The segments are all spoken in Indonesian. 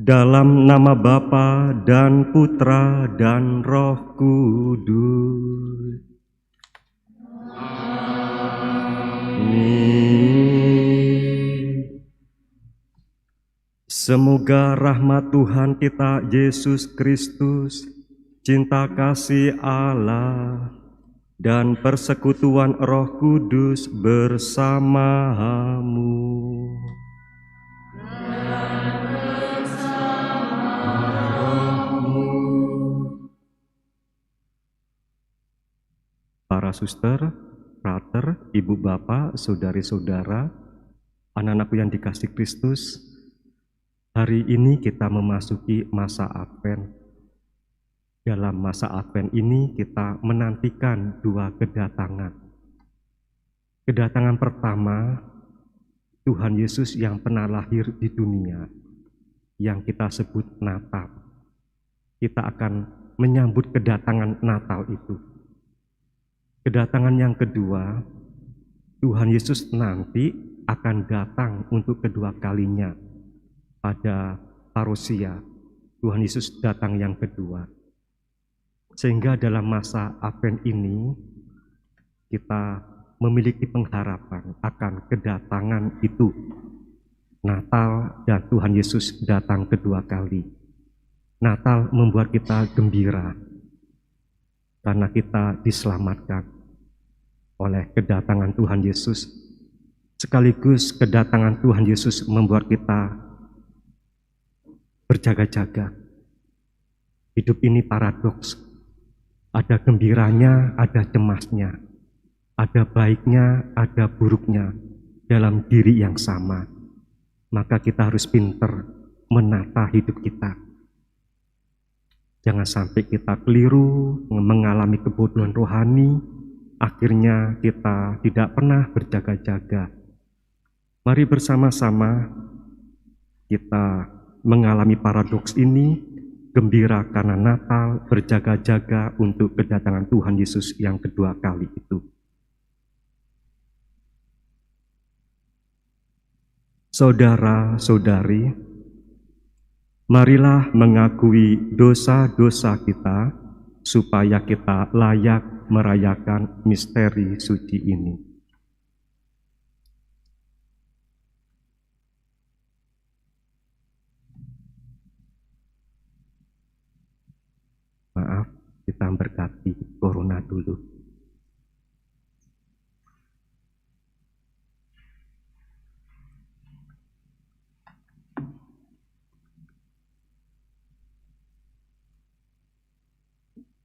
Dalam nama Bapa dan Putra dan Roh Kudus. Amin. Semoga rahmat Tuhan kita Yesus Kristus, cinta kasih Allah, dan persekutuan Roh Kudus bersamamu. Para suster, frater, ibu bapak, saudari-saudara, anak-anakku yang dikasih Kristus, hari ini kita memasuki masa Advent. Dalam masa Advent ini kita menantikan dua kedatangan. Kedatangan pertama, Tuhan Yesus yang pernah lahir di dunia, yang kita sebut Natal. Kita akan menyambut kedatangan Natal itu. Kedatangan yang kedua, Tuhan Yesus nanti akan datang untuk kedua kalinya pada parousia. Tuhan Yesus datang yang kedua. Sehingga dalam masa Advent ini kita memiliki pengharapan akan kedatangan itu. Natal dan Tuhan Yesus datang kedua kali. Natal membuat kita gembira karena kita diselamatkan oleh kedatangan Tuhan Yesus. Sekaligus kedatangan Tuhan Yesus membuat kita berjaga-jaga. Hidup ini paradoks. Ada gembiranya, ada cemasnya. Ada baiknya, ada buruknya dalam diri yang sama. Maka kita harus pintar menata hidup kita. Jangan sampai kita keliru, mengalami kebodohan rohani, akhirnya kita tidak pernah berjaga-jaga. Mari bersama-sama kita mengalami paradoks ini, gembira karena Natal, berjaga-jaga untuk kedatangan Tuhan Yesus yang kedua kali itu. Saudara-saudari, marilah mengakui dosa-dosa kita supaya kita layak merayakan misteri suci ini. Maaf, kita berkati corona dulu.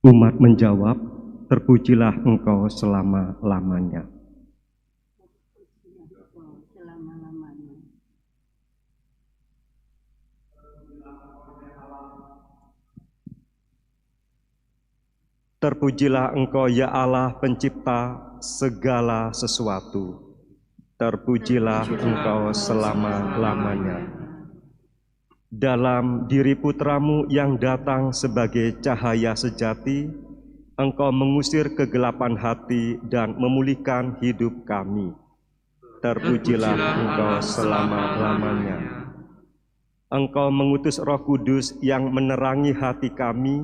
Umat menjawab, terpujilah Engkau selama-lamanya. Terpujilah Engkau ya Allah pencipta segala sesuatu. Terpujilah Engkau selama-lamanya. Dalam diri putramu yang datang sebagai cahaya sejati, Engkau mengusir kegelapan hati dan memulihkan hidup kami. Terpujilah Engkau selama-lamanya. Engkau mengutus Roh Kudus yang menerangi hati kami,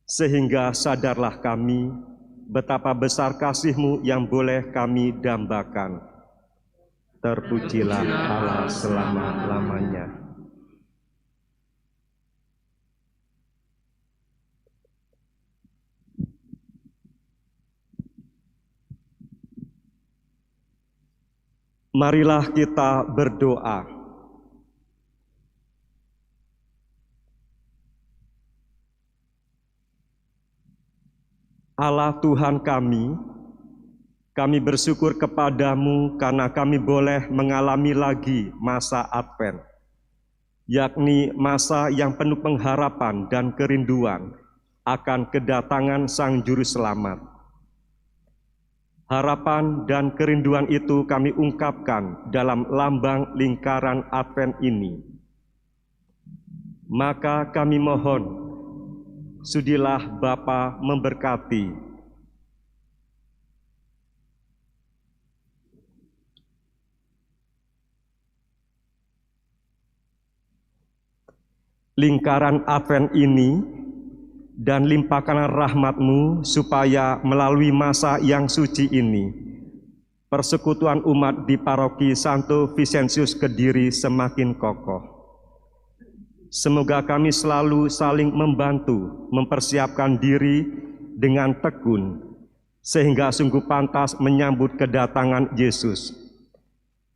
sehingga sadarlah kami betapa besar kasih-Mu yang boleh kami dambakan. Terpujilah Allah selama-lamanya. Marilah kita berdoa. Allah Tuhan kami bersyukur kepadamu karena kami boleh mengalami lagi masa Advent. yakni masa yang penuh pengharapan dan kerinduan akan kedatangan Sang Juru Selamat. Harapan dan kerinduan itu kami ungkapkan dalam lambang lingkaran Advent ini. Maka kami mohon, sudilah Bapa memberkati lingkaran Advent ini, dan limpahkanlah rahmat-Mu supaya melalui masa yang suci ini, persekutuan umat di Paroki Santo Vincentius Kediri semakin kokoh. Semoga kami selalu saling membantu, mempersiapkan diri dengan tekun, sehingga sungguh pantas menyambut kedatangan Yesus.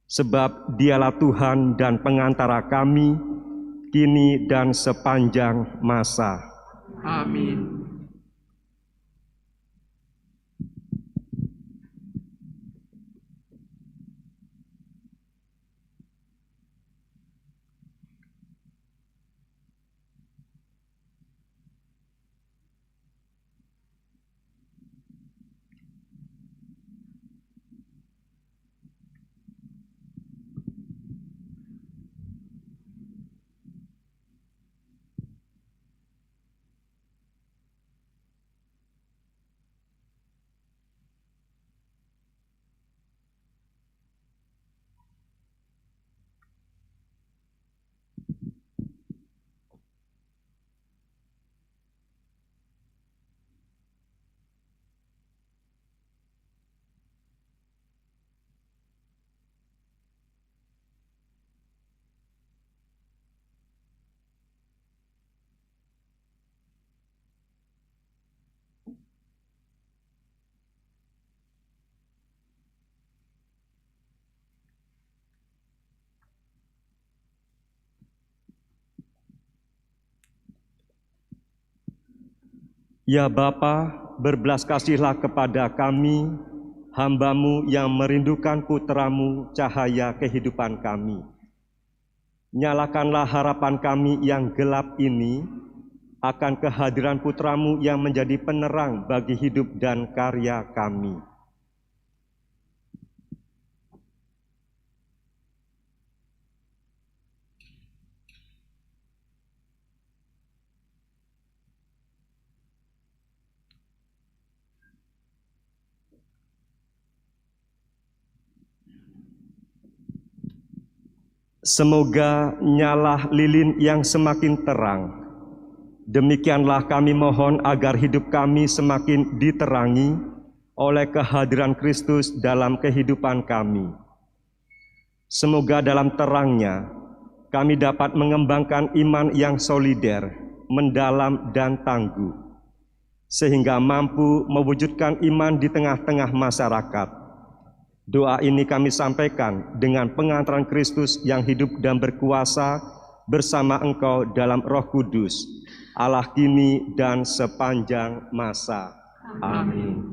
Sebab Dialah Tuhan dan pengantara kami, kini dan sepanjang masa. Amin. Ya Bapa, berbelas kasihlah kepada kami, hamba-Mu yang merindukan Putra-Mu, cahaya kehidupan kami. Nyalakanlah harapan kami yang gelap ini akan kehadiran Putra-Mu yang menjadi penerang bagi hidup dan karya kami. Semoga nyala lilin yang semakin terang. Demikianlah kami mohon agar hidup kami semakin diterangi oleh kehadiran Kristus dalam kehidupan kami. Semoga dalam terangnya kami dapat mengembangkan iman yang solider, mendalam dan tangguh, sehingga mampu mewujudkan iman di tengah-tengah masyarakat. Doa ini kami sampaikan dengan pengantaran Kristus yang hidup dan berkuasa bersama Engkau dalam Roh Kudus, Allah kini dan sepanjang masa. Amin.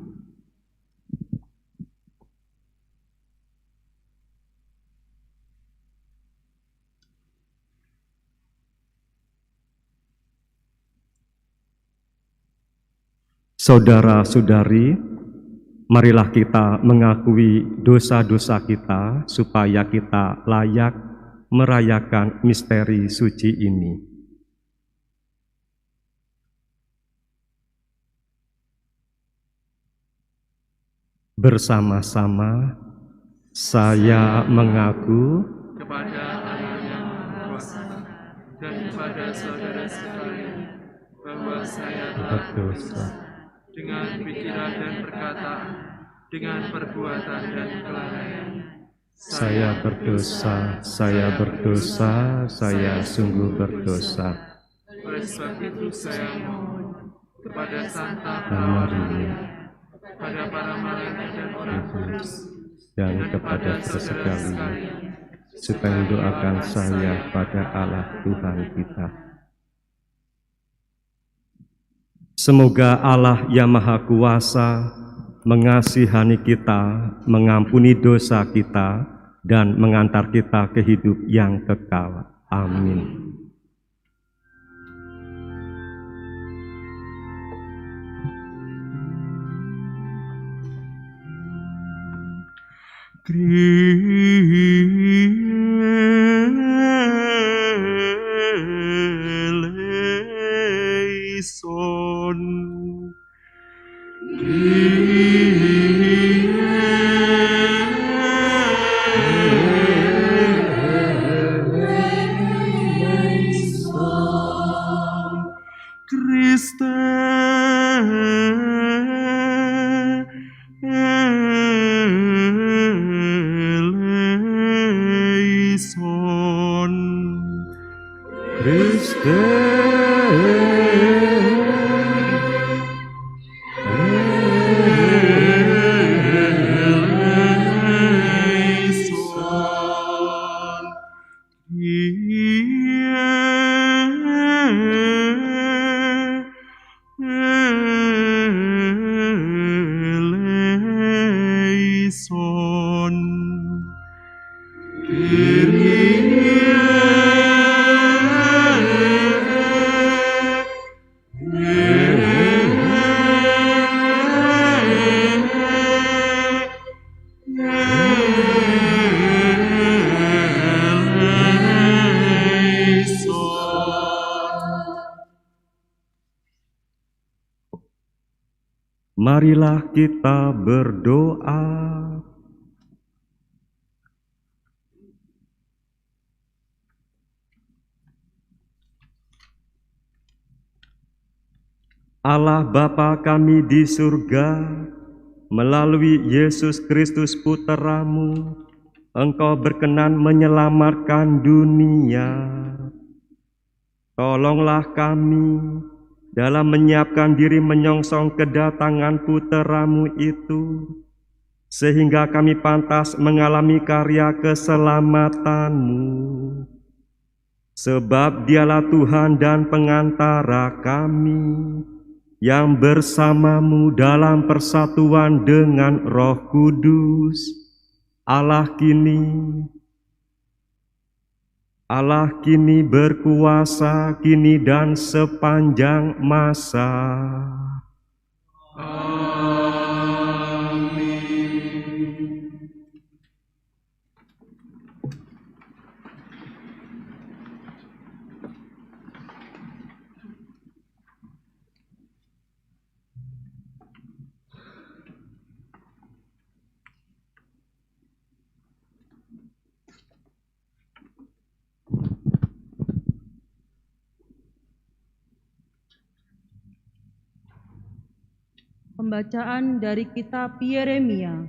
Saudara-saudari, marilah kita mengakui dosa-dosa kita supaya kita layak merayakan misteri suci ini. Bersama-sama saya mengaku kepada Allah yang Maha Kuasa dan kepada saudara sekalian bahwa saya telah berdosa dengan pikiran dan perkataan, dengan perbuatan dan kelalaian. Saya berdosa, saya sungguh berdosa. Oleh sebab itu saya mohon kepada Santa Maria, kepada para malaikat dan orang kudus, dan kepada sekalian, supaya mendoakan saya pada Allah Tuhan kita. Semoga Allah yang Maha Kuasa mengasihani kita, mengampuni dosa kita, dan mengantar kita ke hidup yang kekal. Amin. eleison. Christe eleison. Christe eleison. Eleison. Marilah kita berdoa. Allah Bapa kami di surga, melalui Yesus Kristus Putra-Mu, Engkau berkenan menyelamatkan dunia. Tolonglah kami dalam menyiapkan diri menyongsong kedatangan Putra-Mu itu, sehingga kami pantas mengalami karya keselamatan-Mu. Sebab Dialah Tuhan dan pengantara kami, yang bersama-Mu dalam persatuan dengan Roh Kudus, Allah kini berkuasa kini dan sepanjang masa. Amin. Pembacaan dari kitab Yeremia.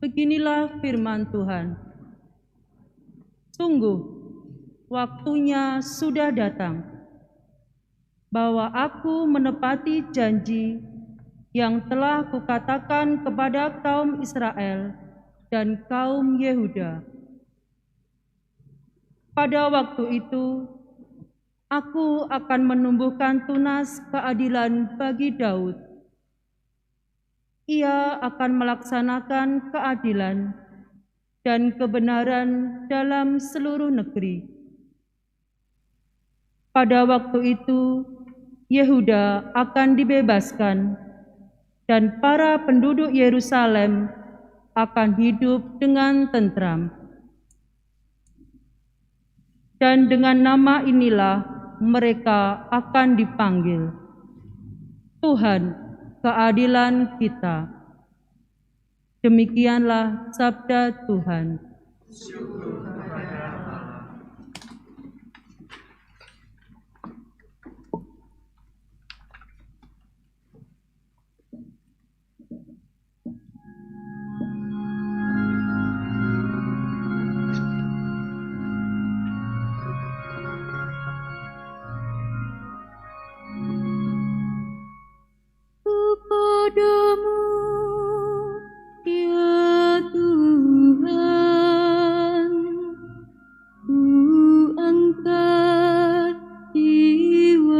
Beginilah firman Tuhan. Sungguh, waktunya sudah datang, bahwa aku menepati janji yang telah kukatakan kepada kaum Israel dan kaum Yehuda. Pada waktu itu, aku akan menumbuhkan tunas keadilan bagi Daud. Ia akan melaksanakan keadilan dan kebenaran dalam seluruh negeri. Pada waktu itu, Yehuda akan dibebaskan, dan para penduduk Yerusalem akan hidup dengan tentram. Dan dengan nama inilah mereka akan dipanggil, Tuhan keadilan kita. Demikianlah sabda Tuhan. Kepadamu, ya Tuhan, ku angkat jiwaku.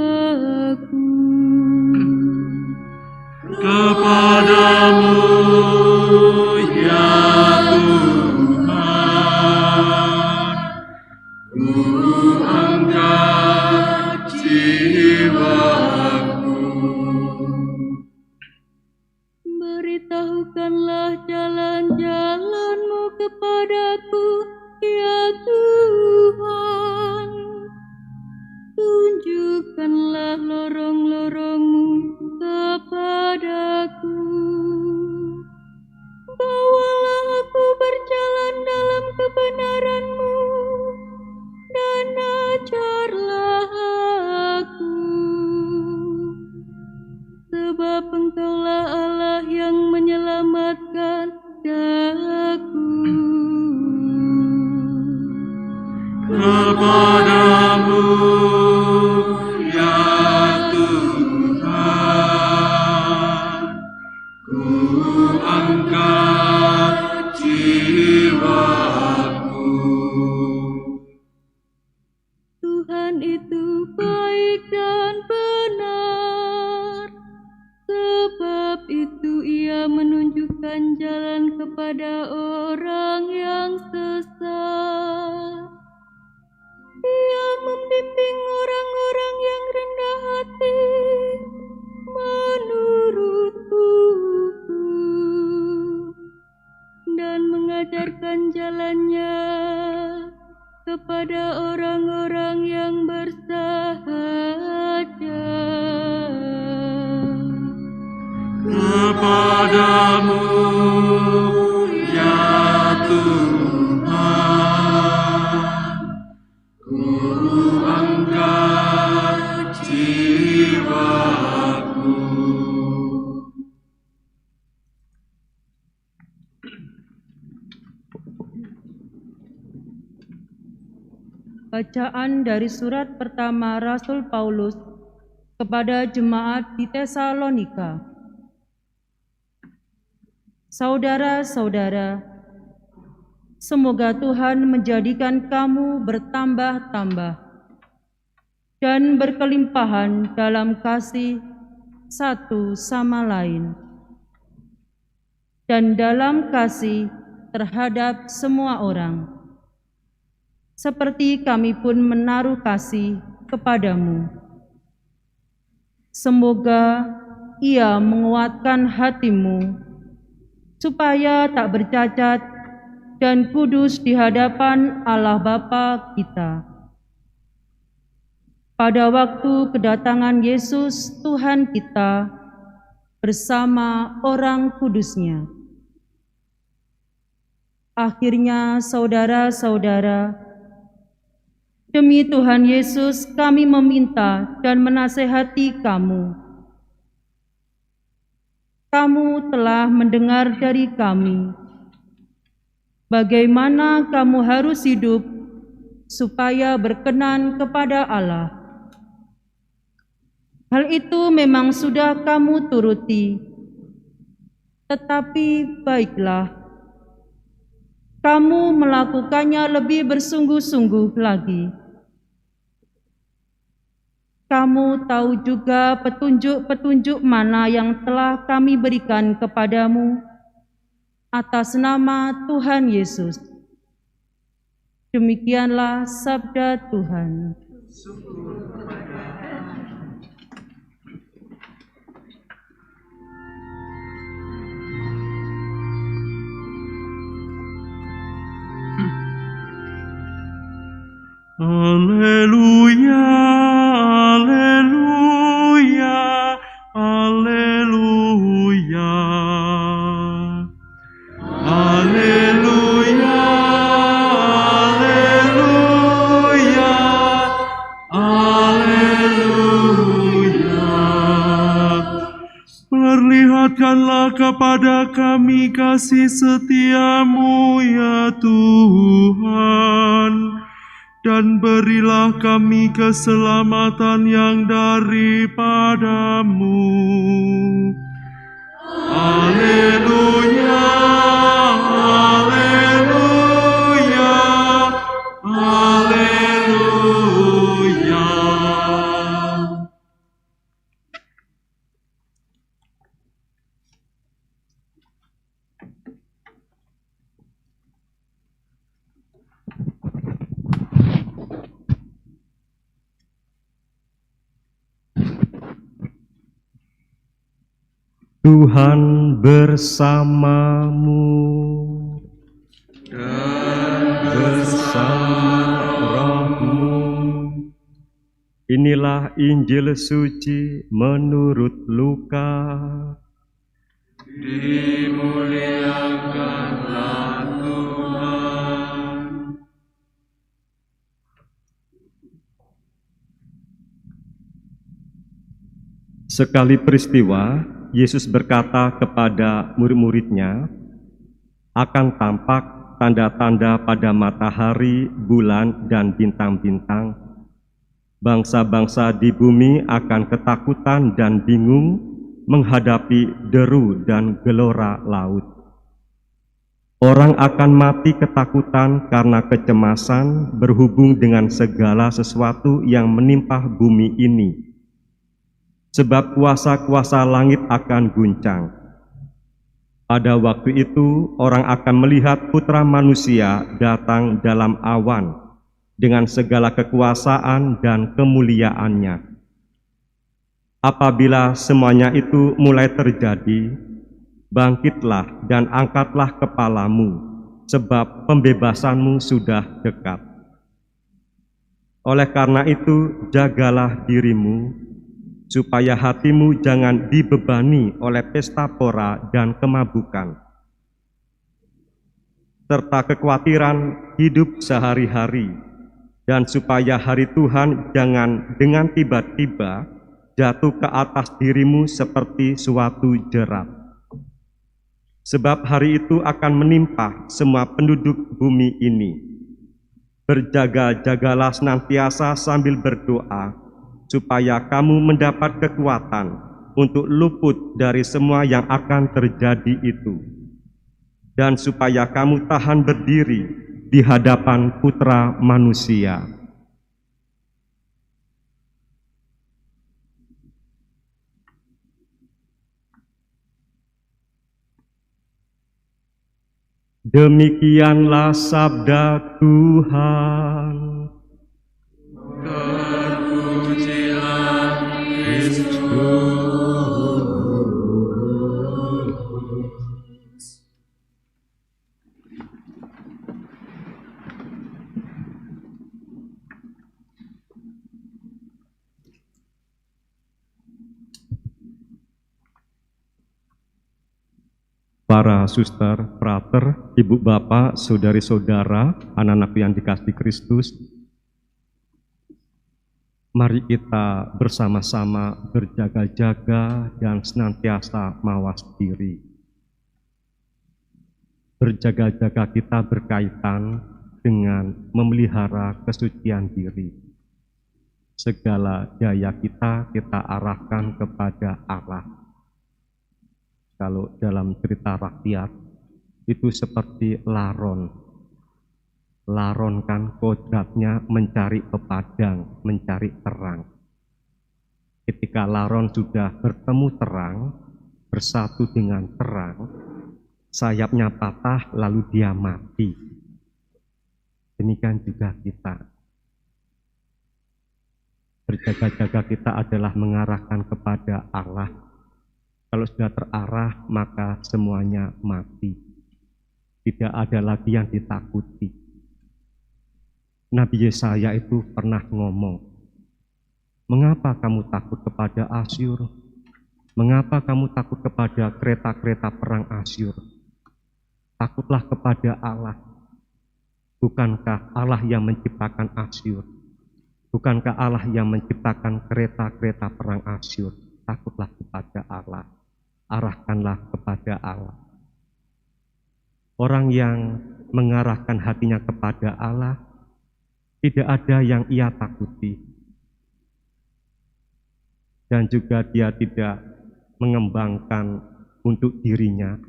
Kepadamu, ya Tuhan, ku angkat jiwaku. Beritahukanlah jalan-jalan ajarlah aku, sebab Engkaulah Allah yang menyelamatkan daku. Kepadamu ya Tuhan, ku angkat jiwaku. Tuhan itu baik dan benar, sebab itu Ia menunjukkan jalan kepada orang yang sesat. Ia membimbing orang-orang yang rendah hati menurut buku dan mengajarkan jalannya kepada orang-orang yang bersahaja. Kepadamu ya Tuhan, ku angkat jiwaku. Bacaan dari surat pertama Rasul Paulus kepada jemaat di Tesalonika. Saudara-saudara, semoga Tuhan menjadikan kamu bertambah-tambah dan berkelimpahan dalam kasih satu sama lain, dan dalam kasih terhadap semua orang, seperti kami pun menaruh kasih kepadamu. Semoga Ia menguatkan hatimu, supaya tak bercacat dan kudus di hadapan Allah Bapa kita pada waktu kedatangan Yesus Tuhan kita bersama orang kudusnya. Akhirnya, saudara-saudara, demi Tuhan Yesus kami meminta dan menasehati kamu. Kamu telah mendengar dari kami bagaimana kamu harus hidup supaya berkenan kepada Allah. Hal itu memang sudah kamu turuti, tetapi baiklah, kamu melakukannya lebih bersungguh-sungguh lagi. Kamu tahu juga petunjuk-petunjuk mana yang telah kami berikan kepadamu atas nama Tuhan Yesus. Demikianlah sabda Tuhan. Haleluya, haleluya, haleluya. Haleluya, haleluya, haleluya. Perlihatkanlah kepada kami kasih setiamu ya Tuhan, dan berilah kami keselamatan yang daripadamu. Haleluya, haleluya, haleluya. Tuhan bersamamu Dan bersama rohmu. Inilah Injil suci menurut Lukas. dimuliakanlah Tuhan. Sekali peristiwa, Yesus berkata kepada murid-muridnya, akan tampak tanda-tanda pada matahari, bulan, dan bintang-bintang. Bangsa-bangsa di bumi akan ketakutan dan bingung menghadapi deru dan gelora laut. Orang akan mati ketakutan karena kecemasan berhubung dengan segala sesuatu yang menimpa bumi ini. Sebab kuasa-kuasa langit akan guncang. Pada waktu itu orang akan melihat Putra Manusia datang dalam awan dengan segala kekuasaan dan kemuliaannya. Apabila semuanya itu mulai terjadi, bangkitlah dan angkatlah kepalamu, sebab pembebasanmu sudah dekat. Oleh karena itu, jagalah dirimu, supaya hatimu jangan dibebani oleh pesta pora dan kemabukan, serta kekhawatiran hidup sehari-hari, dan supaya hari Tuhan jangan dengan tiba-tiba jatuh ke atas dirimu seperti suatu jerat. Sebab hari itu akan menimpa semua penduduk bumi ini. Berjaga-jagalah senantiasa sambil berdoa, supaya kamu mendapat kekuatan untuk luput dari semua yang akan terjadi itu, dan supaya kamu tahan berdiri di hadapan Putra Manusia. Demikianlah sabda Tuhan. Terpujilah Kristus. Para suster, frater, ibu bapak, saudari-saudara, anak-anak yang dikasihi Kristus, mari kita bersama-sama berjaga-jaga dan senantiasa mawas diri. Berjaga-jaga kita berkaitan dengan memelihara kesucian diri. Segala daya kita arahkan kepada Allah. Kalau dalam cerita rakyat, itu seperti laron. Laron kan kodratnya mencari pepadang, mencari terang. Ketika laron sudah bertemu terang, bersatu dengan terang, sayapnya patah lalu dia mati. Demikian juga kita. Berjaga-jaga kita adalah mengarahkan kepada Allah. Kalau sudah terarah, maka semuanya mati. Tidak ada lagi yang ditakuti. Nabi Yesaya itu pernah ngomong, mengapa kamu takut kepada Asyur? Mengapa kamu takut kepada kereta-kereta perang Asyur? Takutlah kepada Allah. Bukankah Allah yang menciptakan Asyur? Bukankah Allah yang menciptakan kereta-kereta perang Asyur? Takutlah kepada Allah. Arahkanlah kepada Allah. Orang yang mengarahkan hatinya kepada Allah, tidak ada yang ia takuti. Dan juga dia tidak mengembangkan untuk dirinya,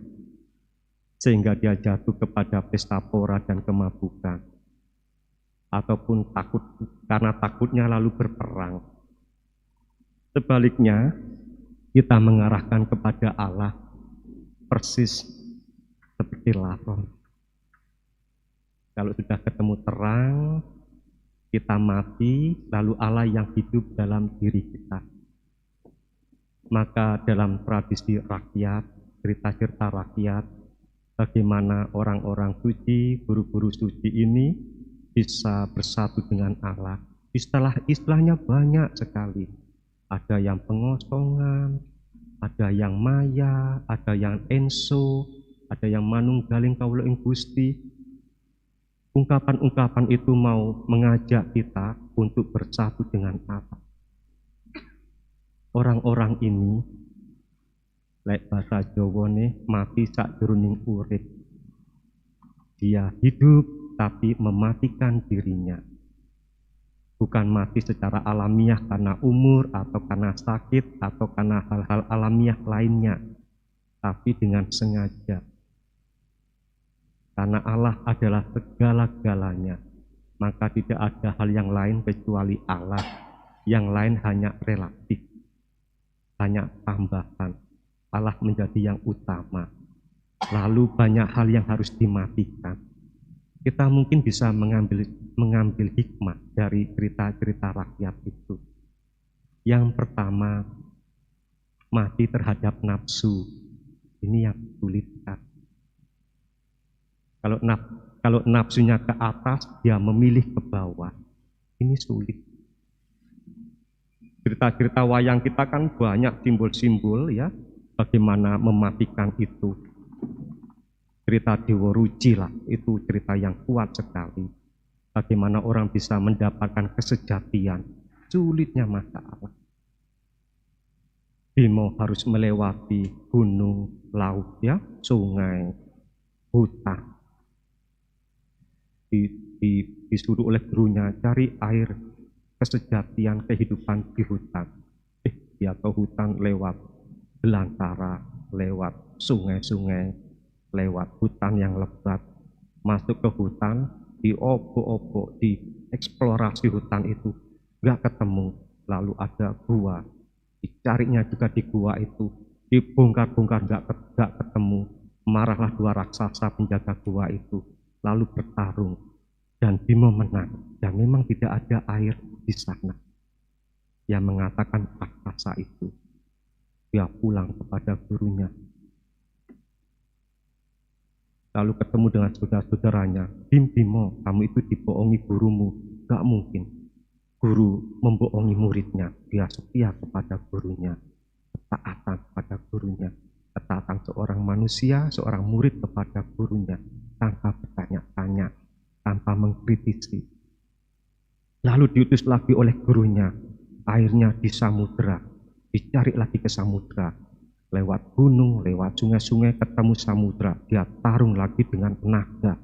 sehingga dia jatuh kepada pesta pora dan kemabukan. Ataupun takut, karena takutnya lalu berperang. Sebaliknya, kita mengarahkan kepada Allah persis seperti laron. Kalau sudah ketemu terang, kita mati, lalu Allah yang hidup dalam diri kita. Maka dalam tradisi rakyat, cerita-cerita rakyat, bagaimana orang-orang suci, guru-guru suci ini bisa bersatu dengan Allah. Istilahnya banyak sekali. Ada yang pengosongan, ada yang maya, ada yang enso, ada yang manunggaling kawula ing Gusti. Ungkapan-ungkapan itu mau mengajak kita untuk bersatu dengan Allah. orang-orang ini lek bahasa Jawane mati sakjroning urip. Dia hidup tapi mematikan dirinya. Bukan mati secara alamiah karena umur atau karena sakit atau karena hal-hal alamiah lainnya, tapi dengan sengaja. Karena Allah adalah segala-galanya, maka tidak ada hal yang lain kecuali Allah. Yang lain hanya relatif, hanya tambahan. Allah menjadi yang utama. Lalu banyak hal yang harus dimatikan. Kita mungkin bisa mengambil hikmah dari cerita-cerita rakyat itu. Yang pertama, mati terhadap nafsu. Ini yang sulit kan. Kalau nafsunya ke atas, dia memilih ke bawah. Ini sulit. Cerita-cerita wayang kita kan banyak simbol-simbol ya, bagaimana mematikan itu. Cerita Dewa Ruci lah, itu cerita yang kuat sekali. Bagaimana orang bisa mendapatkan kesejatian, sulitnya masalah. Bimo harus melewati gunung, laut ya, sungai, hutan. Disuruh oleh gurunya cari air kesejatian kehidupan di hutan. Dia ke hutan lewat belantara, lewat sungai-sungai, lewat hutan yang lebat, masuk ke hutan, diobok-obok, dieksplorasi hutan itu, nggak ketemu. Lalu ada gua, dicarinya juga di gua itu, dibongkar-bongkar nggak ketemu. Marahlah dua raksasa penjaga gua itu, lalu bertarung, dan Bimo menang. Dan memang tidak ada air di sana. Yang mengatakan raksasa itu, dia pulang kepada gurunya. Lalu ketemu dengan saudara-saudaranya, Bimo, kamu itu dibohongi gurumu. Gak mungkin guru membohongi muridnya. Dia setia kepada gurunya, ketaatan kepada gurunya, ketaatan seorang manusia, seorang murid kepada gurunya, tanpa bertanya-tanya, tanpa mengkritisi. Lalu diutus lagi oleh gurunya, airnya di samudera, dicari lagi ke samudera. Lewat gunung, lewat sungai-sungai, ketemu samudera. Dia tarung lagi dengan naga.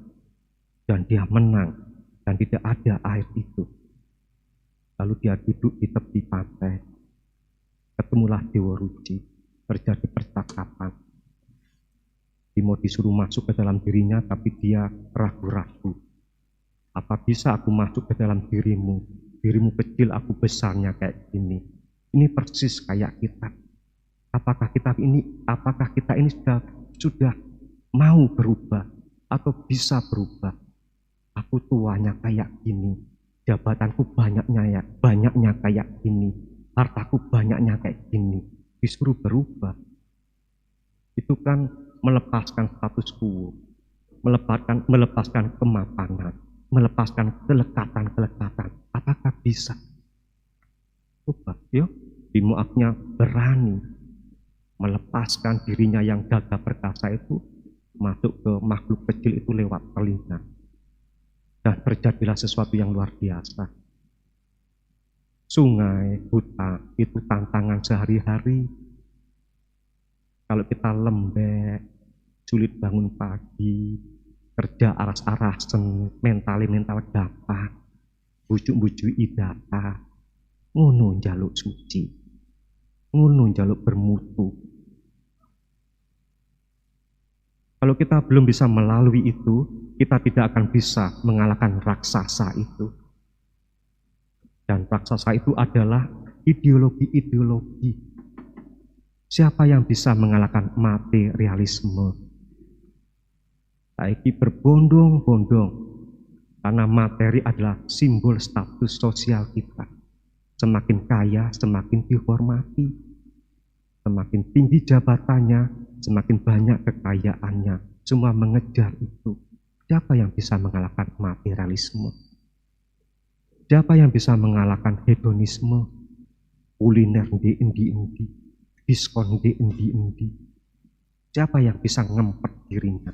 Dan dia menang. Dan tidak ada air itu. Lalu dia duduk di tepi pantai. Ketemulah Dewa Ruci. Terjadi percakapan. Bimo disuruh masuk ke dalam dirinya, tapi dia ragu-ragu. Apa bisa aku masuk ke dalam dirimu? Dirimu kecil, aku besarnya kayak gini. Ini persis kayak kita. Apakah kita ini sudah mau berubah atau bisa berubah? Aku tuanya kayak gini, jabatanku banyaknya kayak gini, hartaku banyaknya kayak gini, disuruh berubah. Itu kan melepaskan status quo, melepaskan kemapanan, melepaskan kelekatan. Apakah bisa? Ubah, yuk. Bimo akhirnya berani melepaskan dirinya yang gagah perkasa itu, masuk ke makhluk kecil itu lewat telinga. Dan terjadilah sesuatu yang luar biasa. Sungai, hutan, itu tantangan sehari-hari. Kalau kita lembek, sulit bangun pagi, kerja aras-arasen, mental gampang, bujuk-bujuk idata, ngono njaluk suci, ngono njaluk bermutu. Kalau kita belum bisa melalui itu, kita tidak akan bisa mengalahkan raksasa itu. Dan raksasa itu adalah ideologi-ideologi. Siapa yang bisa mengalahkan materialisme? Saiki berbondong-bondong, karena materi adalah simbol status sosial kita. Semakin kaya, semakin dihormati. Semakin tinggi jabatannya, semakin banyak kekayaannya. Semua mengejar itu. Siapa yang bisa mengalahkan materialisme? Siapa yang bisa mengalahkan hedonisme? Kuliner di endi-endi, diskon di endi-endi. Siapa yang bisa ngempet dirinya?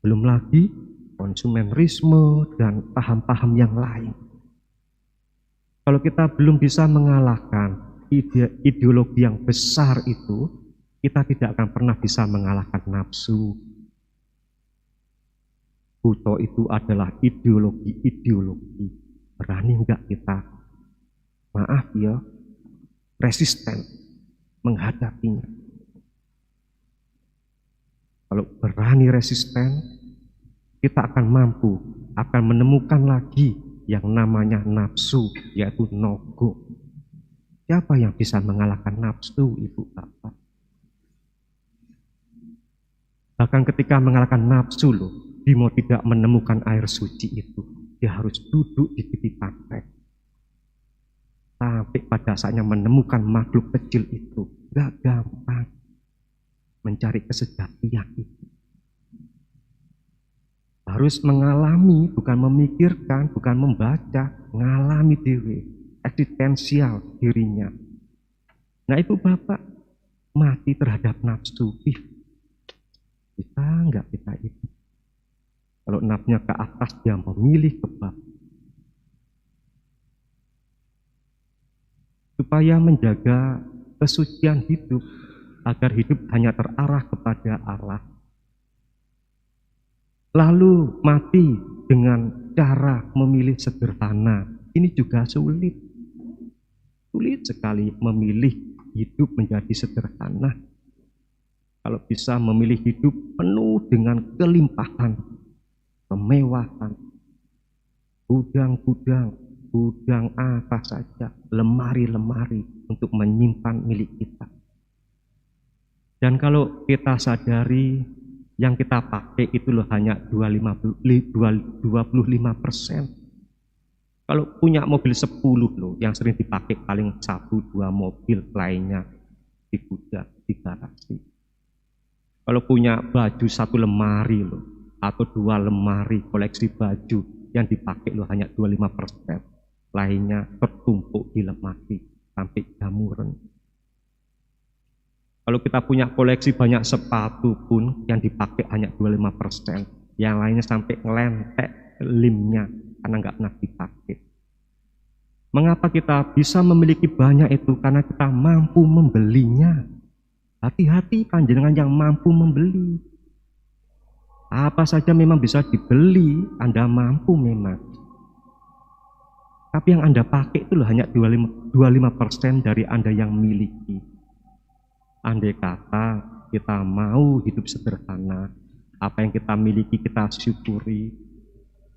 Belum lagi konsumerisme dan paham-paham yang lain. Kalau kita belum bisa mengalahkan ideologi yang besar itu, kita tidak akan pernah bisa mengalahkan nafsu. Buto itu adalah ideologi. Berani enggak kita, maaf ya, resisten menghadapinya? Kalau berani resisten, kita akan mampu, akan menemukan lagi yang namanya nafsu, yaitu nogo. Siapa yang bisa mengalahkan nafsu, Ibu Bapak? Bahkan ketika mengalahkan nafsu loh, Bimo tidak menemukan air suci itu. Dia harus duduk di tepi pantai. Sampai pada saatnya menemukan makhluk kecil itu. Gak gampang mencari kesejatian itu. Harus mengalami, bukan memikirkan, bukan membaca, ngalami dewe, eksistensial dirinya. Nah Ibu Bapak, mati terhadap nafsu, bisa enggak kita itu? Kalau nafsunya ke atas, dia memilih ke bawah. Supaya menjaga kesucian hidup, agar hidup hanya terarah kepada Allah. Lalu mati dengan cara memilih sederhana, ini juga sulit. Sulit sekali memilih hidup menjadi sederhana. Kalau bisa memilih hidup penuh dengan kelimpahan, kemewahan, gudang apa saja, lemari-lemari untuk menyimpan milik kita. Dan kalau kita sadari yang kita pakai itu loh hanya 25%. Kalau punya mobil 10 loh, yang sering dipakai paling 1-2 mobil, lainnya di gudang, di garasi. Kalau punya baju 1 lemari loh, atau 2 lemari koleksi baju, yang dipakai loh hanya 25%, lainnya tertumpuk di lemari sampai jamuran. Kalau kita punya koleksi banyak sepatu pun yang dipakai hanya 25%, yang lainnya sampai ngelentek limnya karena nggak pernah dipakai. Mengapa kita bisa memiliki banyak itu? Karena kita mampu membelinya. Hati-hati panjenengan yang mampu membeli. Apa saja memang bisa dibeli, Anda mampu memang. Tapi yang Anda pakai itu hanya 25% dari Anda yang miliki. Andai kata kita mau hidup sederhana, apa yang kita miliki kita syukuri,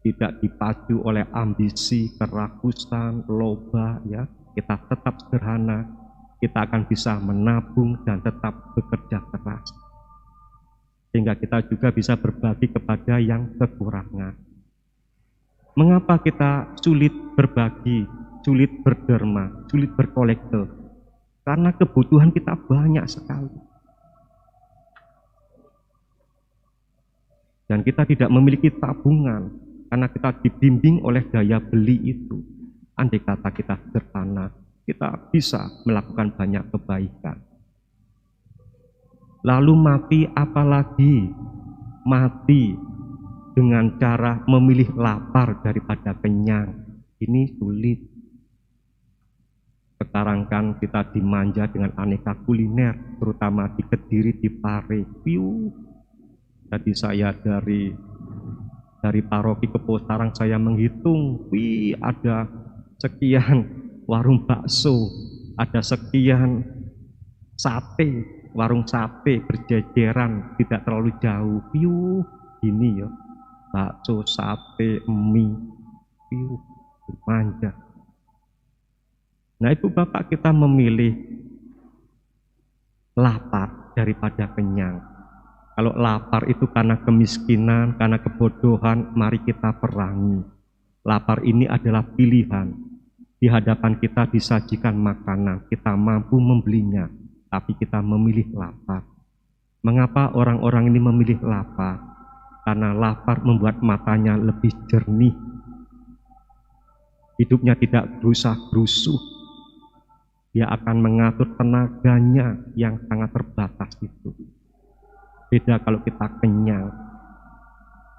tidak dipacu oleh ambisi, kerakusan, loba, ya, kita tetap sederhana, kita akan bisa menabung dan tetap bekerja keras. Sehingga kita juga bisa berbagi kepada yang kekurangan. Mengapa kita sulit berbagi, sulit berderma, sulit berkolekte? Karena kebutuhan kita banyak sekali. Dan kita tidak memiliki tabungan, karena kita dibimbing oleh daya beli itu. Andai kata kita sederhana, kita bisa melakukan banyak kebaikan. Lalu mati apalagi? Mati dengan cara memilih lapar daripada kenyang. Ini sulit. Sekarang kan kita dimanja dengan aneka kuliner, terutama di Kediri, di Pare. Jadi saya dari paroki ke Posarang saya menghitung, ada sekian warung bakso, ada sekian sate, warung sate berjejeran, tidak terlalu jauh. Ini ya, bakso, sate, mie, manja. Nah Ibu Bapak, kita memilih lapar daripada kenyang. Kalau lapar itu karena kemiskinan, karena kebodohan, mari kita perangi. Lapar ini adalah pilihan. Di hadapan kita disajikan makanan, kita mampu membelinya, tapi kita memilih lapar. Mengapa orang-orang ini memilih lapar? Karena lapar membuat matanya lebih jernih. Hidupnya tidak gerusa-gerusuh. Dia akan mengatur tenaganya yang sangat terbatas itu. Beda kalau kita kenyang.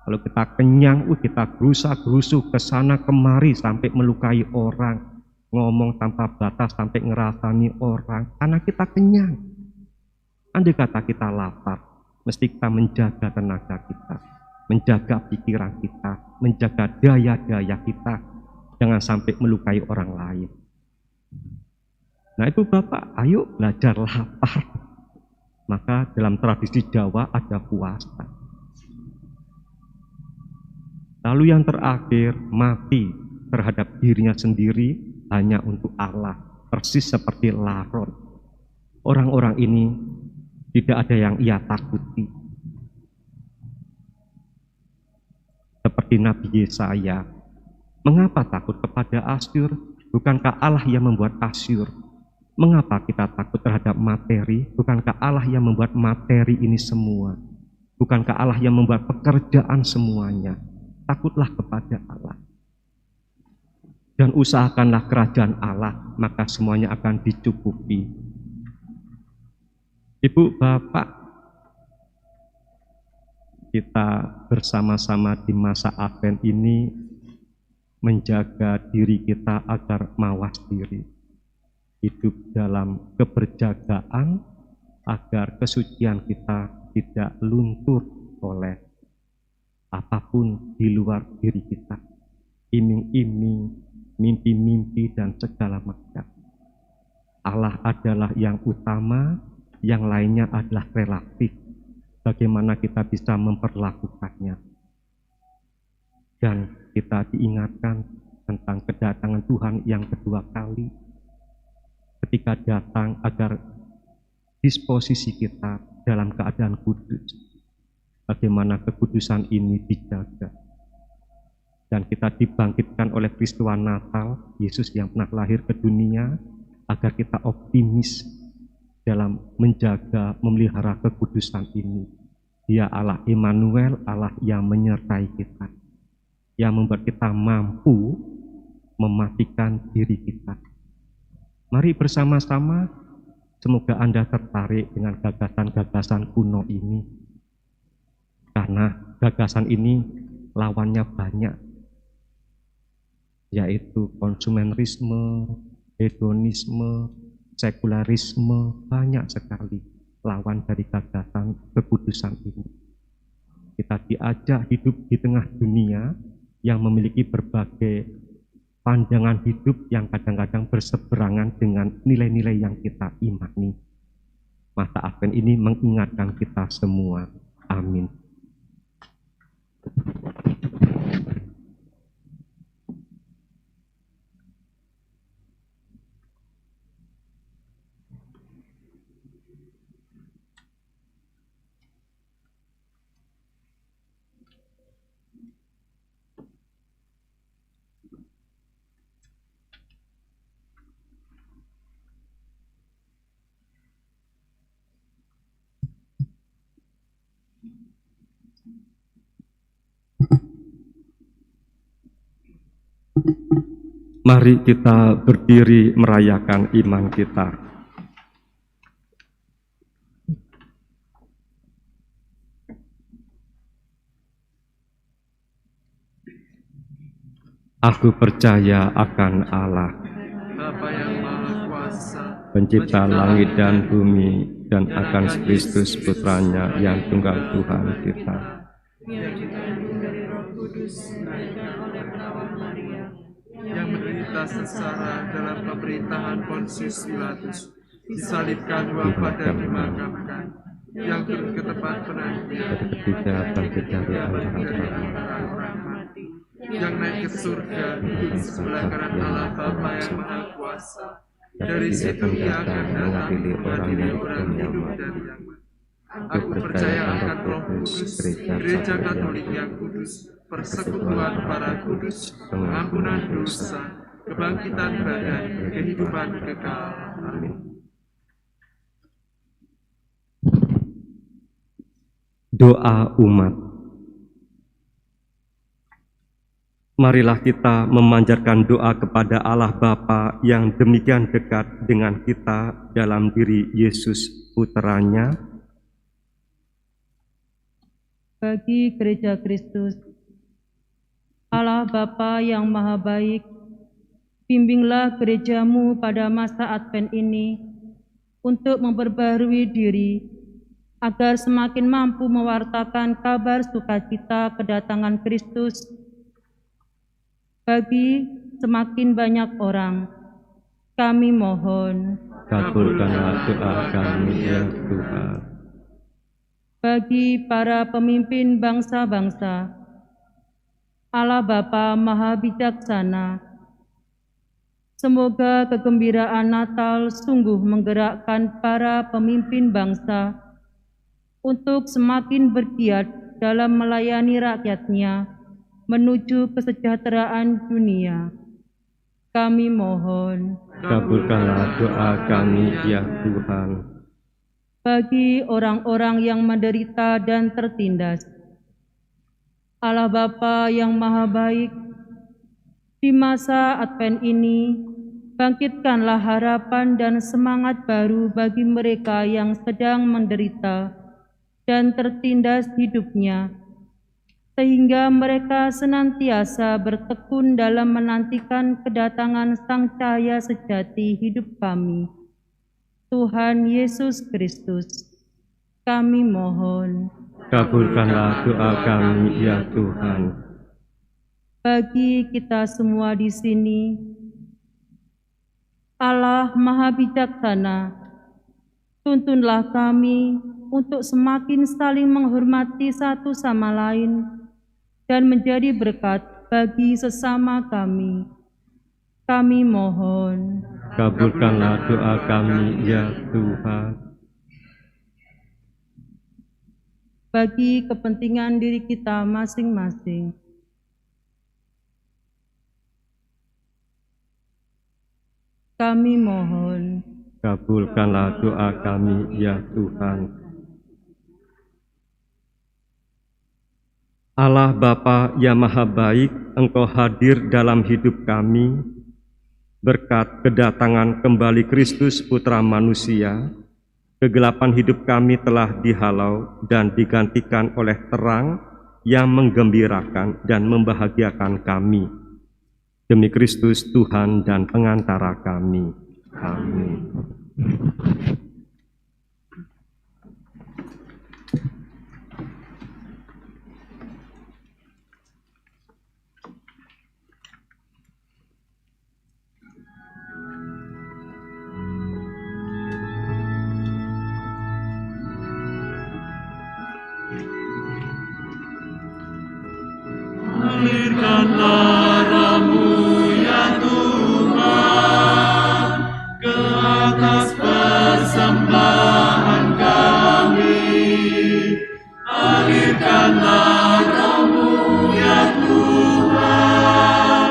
Kalau kita kenyang, kita gerusa-gerusuh ke sana kemari sampai melukai orang, ngomong tanpa batas sampai ngerasani orang, karena kita kenyang. Andai kata kita lapar, mesti kita menjaga tenaga kita, menjaga pikiran kita, menjaga daya-daya kita, jangan sampai melukai orang lain. Nah itu Bapak, ayo belajar lapar. Maka dalam tradisi Jawa ada puasa. Lalu yang terakhir, mati terhadap dirinya sendiri hanya untuk Allah, persis seperti Laron. Orang-orang ini tidak ada yang ia takuti. Seperti Nabi Yesaya, mengapa takut kepada Asyur? Bukankah Allah yang membuat Asyur? Mengapa kita takut terhadap materi? Bukankah Allah yang membuat materi ini semua? Bukankah Allah yang membuat pekerjaan semuanya? Takutlah kepada Allah. Dan usahakanlah kerajaan Allah, maka semuanya akan dicukupi. Ibu, Bapak, kita bersama-sama di masa Advent ini menjaga diri kita agar mawas diri. Hidup dalam keberjagaan agar kesucian kita tidak luntur oleh apapun di luar diri kita. Iming-iming, mimpi-mimpi, dan segala macam. Allah adalah yang utama, yang lainnya adalah relatif. Bagaimana kita bisa memperlakukannya. Dan kita diingatkan tentang kedatangan Tuhan yang kedua kali. Ketika datang agar disposisi kita dalam keadaan kudus. Bagaimana kekudusan ini dijaga. Dan kita dibangkitkan oleh peristiwa Natal, Yesus yang pernah lahir ke dunia, agar kita optimis dalam menjaga, memelihara kekudusan ini. Dia Allah Immanuel, Allah yang menyertai kita, yang membuat kita mampu mematikan diri kita. Mari bersama-sama, semoga Anda tertarik dengan gagasan-gagasan kuno ini. Karena gagasan ini lawannya banyak, yaitu konsumerisme, hedonisme, sekularisme, banyak sekali lawan dari gagasan kekudusan ini. Kita diajak hidup di tengah dunia yang memiliki berbagai pandangan hidup yang kadang-kadang berseberangan dengan nilai-nilai yang kita imani. Masa Advent ini mengingatkan kita semua. Amin. Mari kita berdiri merayakan iman kita. Aku percaya akan Allah, Bapa yang Maha Kuasa, Pencipta langit dan bumi, dan akan Kristus Putranya yang tunggal Tuhan kita, yang dikandung dari Roh Kudus, dilahirkan oleh perawan Maria, yang menderita sengsara dalam pemerintahan Pontius Pilatus, disalibkan, wafat dan dimakamkan, yang turun ke tempat penantian, ketiga bangkit dari antara orang mati, yang naik ke surga, duduk di sebelah kanan Allah Bapa yang Maha Kuasa. Dari situ ia akan datang mengadili orang hidup dan yang mati. Aku percaya akan Roh Kudus, Gereja Katolik yang kudus, persekutuan para kudus, pengampunan dosa, kebangkitan badan, kehidupan kekal. Amin. Doa umat. Marilah kita memanjatkan doa kepada Allah Bapa yang demikian dekat dengan kita dalam diri Yesus Putranya. Bagi Gereja Kristus, Allah Bapa yang Maha Baik Bimbinglah gerejamu pada masa Advent ini untuk memperbarui diri, agar semakin mampu mewartakan kabar sukacita kedatangan Kristus bagi semakin banyak orang. Kami mohon. Kabulkanlah doa kami ya Tuhan. Bagi para pemimpin bangsa-bangsa, Allah Bapa Maha Bijaksana, semoga kegembiraan Natal sungguh menggerakkan para pemimpin bangsa untuk semakin bergiat dalam melayani rakyatnya menuju kesejahteraan dunia. Kami mohon. Kabulkanlah doa kami ya Tuhan. Bagi orang-orang yang menderita dan tertindas, Allah Bapa yang Maha Baik, di masa Advent ini, bangkitkanlah harapan dan semangat baru bagi mereka yang sedang menderita dan tertindas hidupnya, sehingga mereka senantiasa bertekun dalam menantikan kedatangan Sang Cahaya sejati hidup kami, Tuhan Yesus Kristus. Kami mohon. Kabulkanlah doa kami ya Tuhan. Bagi kita semua di sini, Allah Maha Bijaksana, tuntunlah kami untuk semakin saling menghormati satu sama lain dan menjadi berkat bagi sesama kami. Kami mohon. Kabulkanlah doa kami ya Tuhan. Bagi kepentingan diri kita masing-masing, kami mohon. Kabulkanlah doa kami ya Tuhan. Allah Bapa yang Maha Baik, Engkau hadir dalam hidup kami berkat kedatangan kembali Kristus Putra Manusia. Kegelapan hidup kami telah dihalau dan digantikan oleh terang yang menggembirakan dan membahagiakan kami. Demi Kristus Tuhan dan pengantara kami. Amin. Alirkanlah roh-Mu ya Tuhan ke atas persembahan kami. Alirkanlah roh-Mu ya Tuhan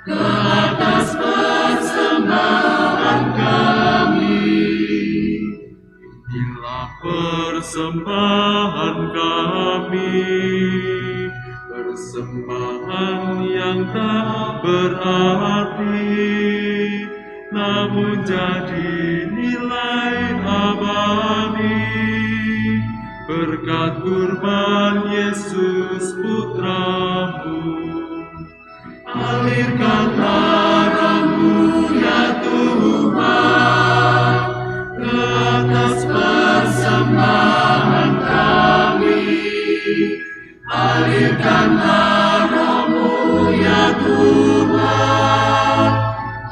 ke atas persembahan kami. Inilah persembahan kami, persembahan yang tak berarti, namun jadi nilai abadi, berkat kurban Yesus Putra-Mu. Alirkanlah roh-Mu ya Tuhan ke atas persembahan kami. Alirkanlah roh-Mu ya Tuhan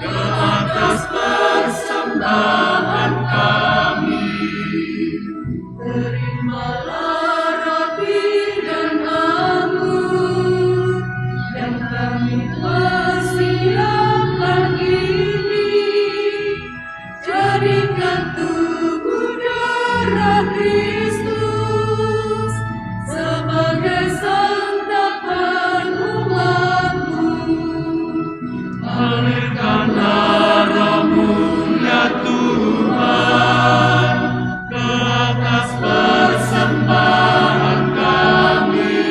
ke atas persembahan kami. Terimalah roti dan anggur yang kami persiapkan ini, jadikan tubuh darah Kristus sebagai santapan umat-Mu. Alirkanlah roh-Mu ya Tuhan ke atas persembahan kami.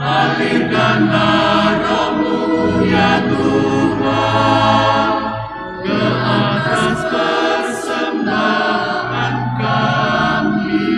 Alirkanlah roh-Mu ya Tuhan ke atas persembahan kami.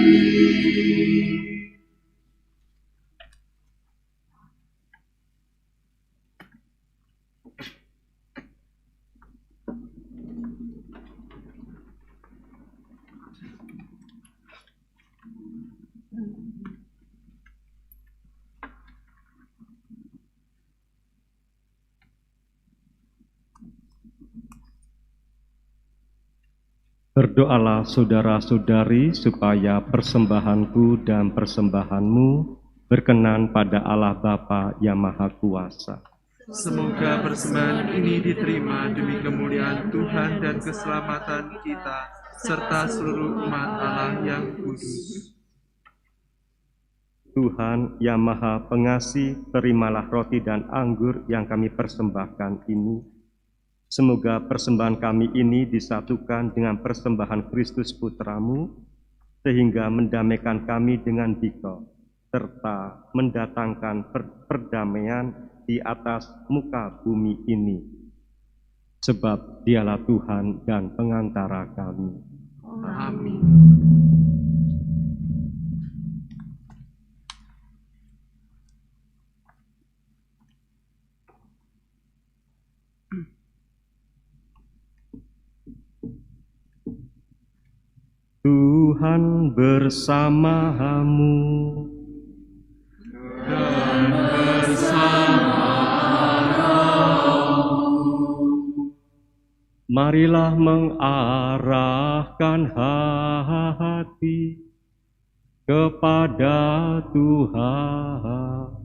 Berdoalah saudara-saudari supaya persembahanku dan persembahanmu berkenan pada Allah Bapa yang Maha Kuasa. Semoga persembahan ini diterima demi kemuliaan Tuhan dan keselamatan kita, serta seluruh umat Allah yang kudus. Tuhan yang Maha Pengasih, terimalah roti dan anggur yang kami persembahkan ini. Semoga persembahan kami ini disatukan dengan persembahan Kristus Putramu, sehingga mendamaikan kami dengan Dikau, serta mendatangkan perdamaian di atas muka bumi ini. Sebab Dialah Tuhan dan pengantara kami. Amin. Tuhan bersamamu Dan bersama marilah mengarahkan hati kepada Tuhan.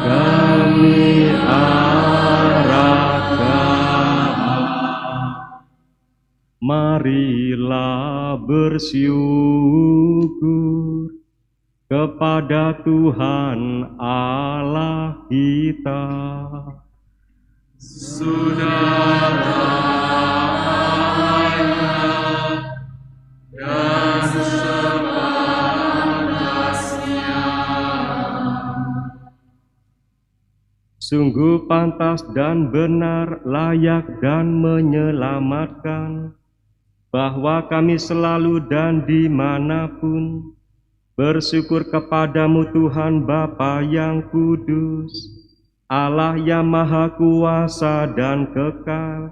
Kami marilah bersyukur kepada Tuhan Allah kita. sudah layak dan sepantasnya. Sungguh pantas dan benar, layak dan menyelamatkan, bahwa kami selalu dan dimanapun bersyukur kepadamu Tuhan Bapa yang kudus, Allah yang Maha Kuasa dan kekal,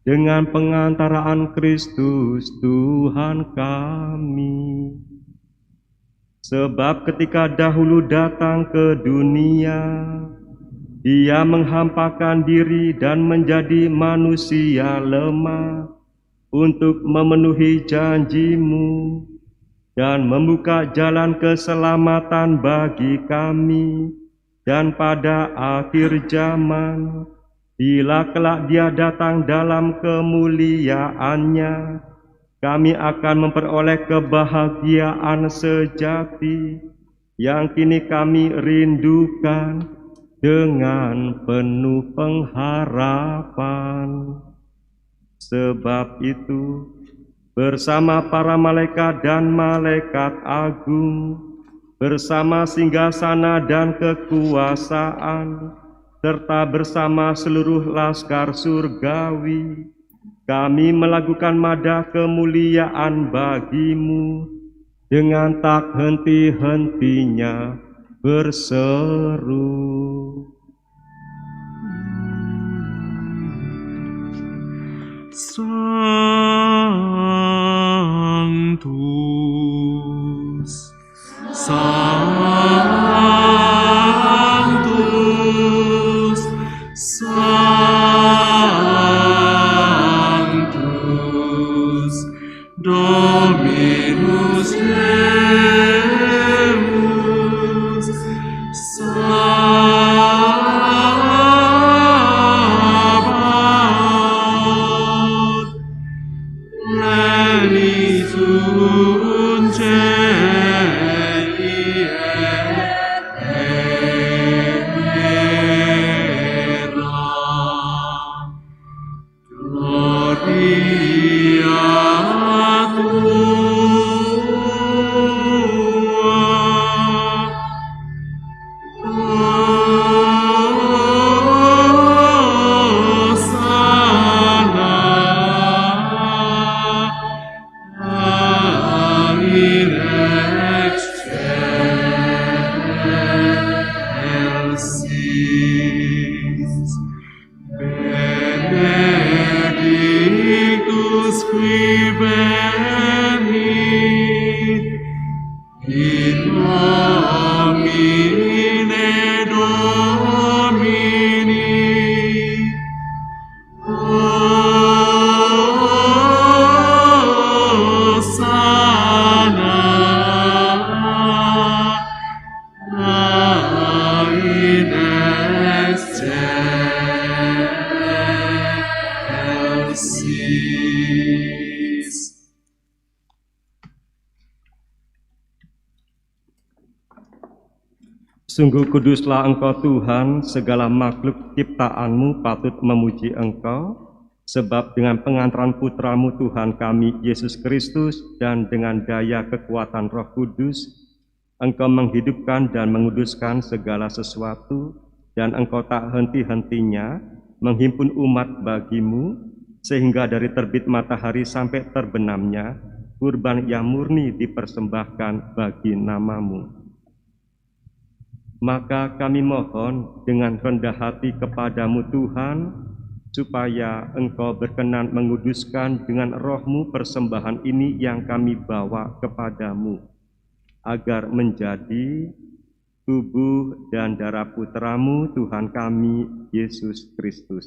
dengan pengantaraan Kristus Tuhan kami. Sebab ketika dahulu datang ke dunia, Dia menghampakan diri dan menjadi manusia lemah, untuk memenuhi janji-Mu dan membuka jalan keselamatan bagi kami. Dan pada akhir zaman, bila kelak Dia datang dalam kemuliaan-Nya, kami akan memperoleh kebahagiaan sejati yang kini kami rindukan dengan penuh pengharapan. Sebab itu, bersama para malaikat dan malaikat agung, bersama singgasana dan kekuasaan, serta bersama seluruh laskar surgawi, kami melakukan madah kemuliaan bagi-Mu dengan tak henti-hentinya berseru. Sanctus, Sanctus, Sanctus, Dominus Deus, Sabaoth, Sungguh kuduslah Engkau Tuhan, segala makhluk ciptaan-Mu patut memuji Engkau, sebab dengan pengantaran Putra-Mu Tuhan kami, Yesus Kristus, dan dengan daya kekuatan Roh Kudus, Engkau menghidupkan dan menguduskan segala sesuatu, dan Engkau tak henti-hentinya menghimpun umat bagi-Mu, sehingga dari terbit matahari sampai terbenamnya, kurban yang murni dipersembahkan bagi nama-Mu. Maka kami mohon dengan rendah hati kepadamu Tuhan, supaya Engkau berkenan menguduskan dengan Roh-Mu persembahan ini yang kami bawa kepadamu, agar menjadi tubuh dan darah Putra-Mu Tuhan kami, Yesus Kristus,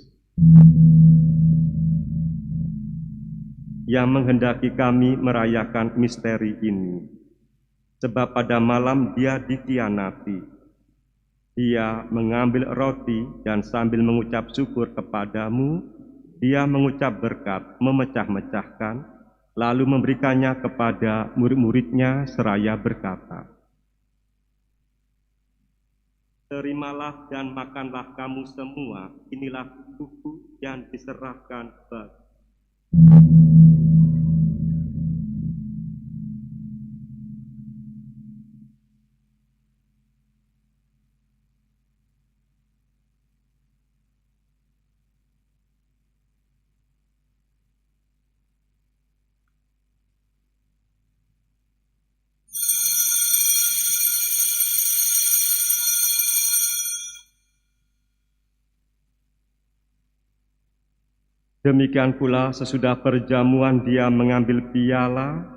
yang menghendaki kami merayakan misteri ini. Sebab pada malam Dia dikhianati, Dia mengambil roti dan sambil mengucap syukur kepadamu, Dia mengucap berkat, memecah-mecahkan, lalu memberikannya kepada murid-muridnya seraya berkata, "Terimalah dan makanlah kamu semua, inilah tubuhku yang diserahkan bagi." Demikian pula sesudah perjamuan Dia mengambil piala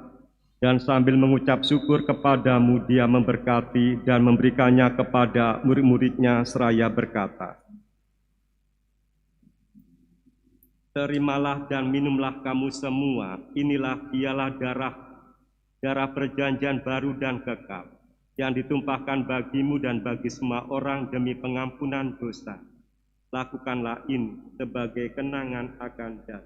dan sambil mengucap syukur kepadamu Dia memberkati dan memberikannya kepada murid-muridnya seraya berkata, "Terimalah dan minumlah kamu semua, inilah piala darah perjanjian baru dan kekal, yang ditumpahkan bagimu dan bagi semua orang demi pengampunan dosa. Lakukanlah ini sebagai kenangan akan Dia."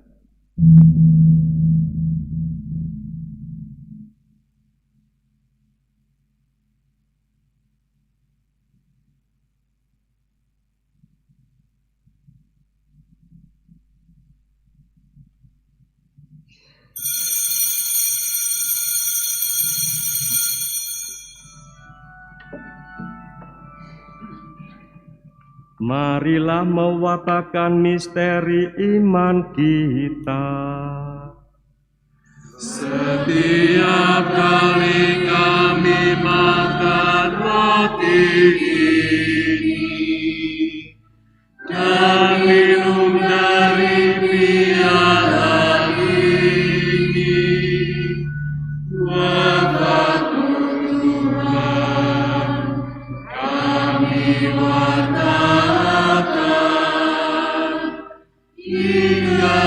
Marilah mewartakan misteri iman kita. Setiap kali kami makan roti ini dan minum dari piala ini, wafat Tuhan kami wartakan hingga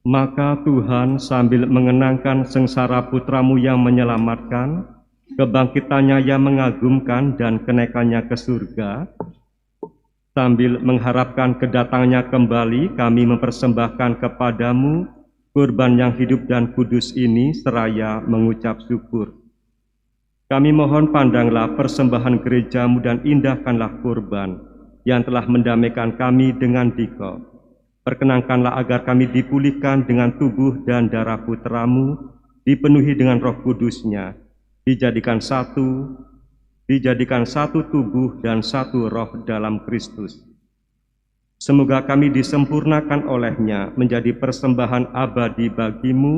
Maka Tuhan sambil mengenangkan sengsara Putra-Mu yang menyelamatkan, kebangkitannya yang mengagumkan dan kenaikannya ke surga, sambil mengharapkan kedatangannya kembali, kami mempersembahkan kepadamu kurban yang hidup dan kudus ini seraya mengucap syukur. Kami mohon pandanglah persembahan gereja-Mu dan indahkanlah kurban yang telah mendamaikan kami dengan Dikau. Perkenankanlah agar kami dipulihkan dengan tubuh dan darah Putra-Mu, dipenuhi dengan Roh Kudus-Nya, dijadikan satu tubuh dan satu roh dalam Kristus. Semoga kami disempurnakan oleh-Nya menjadi persembahan abadi bagi-Mu,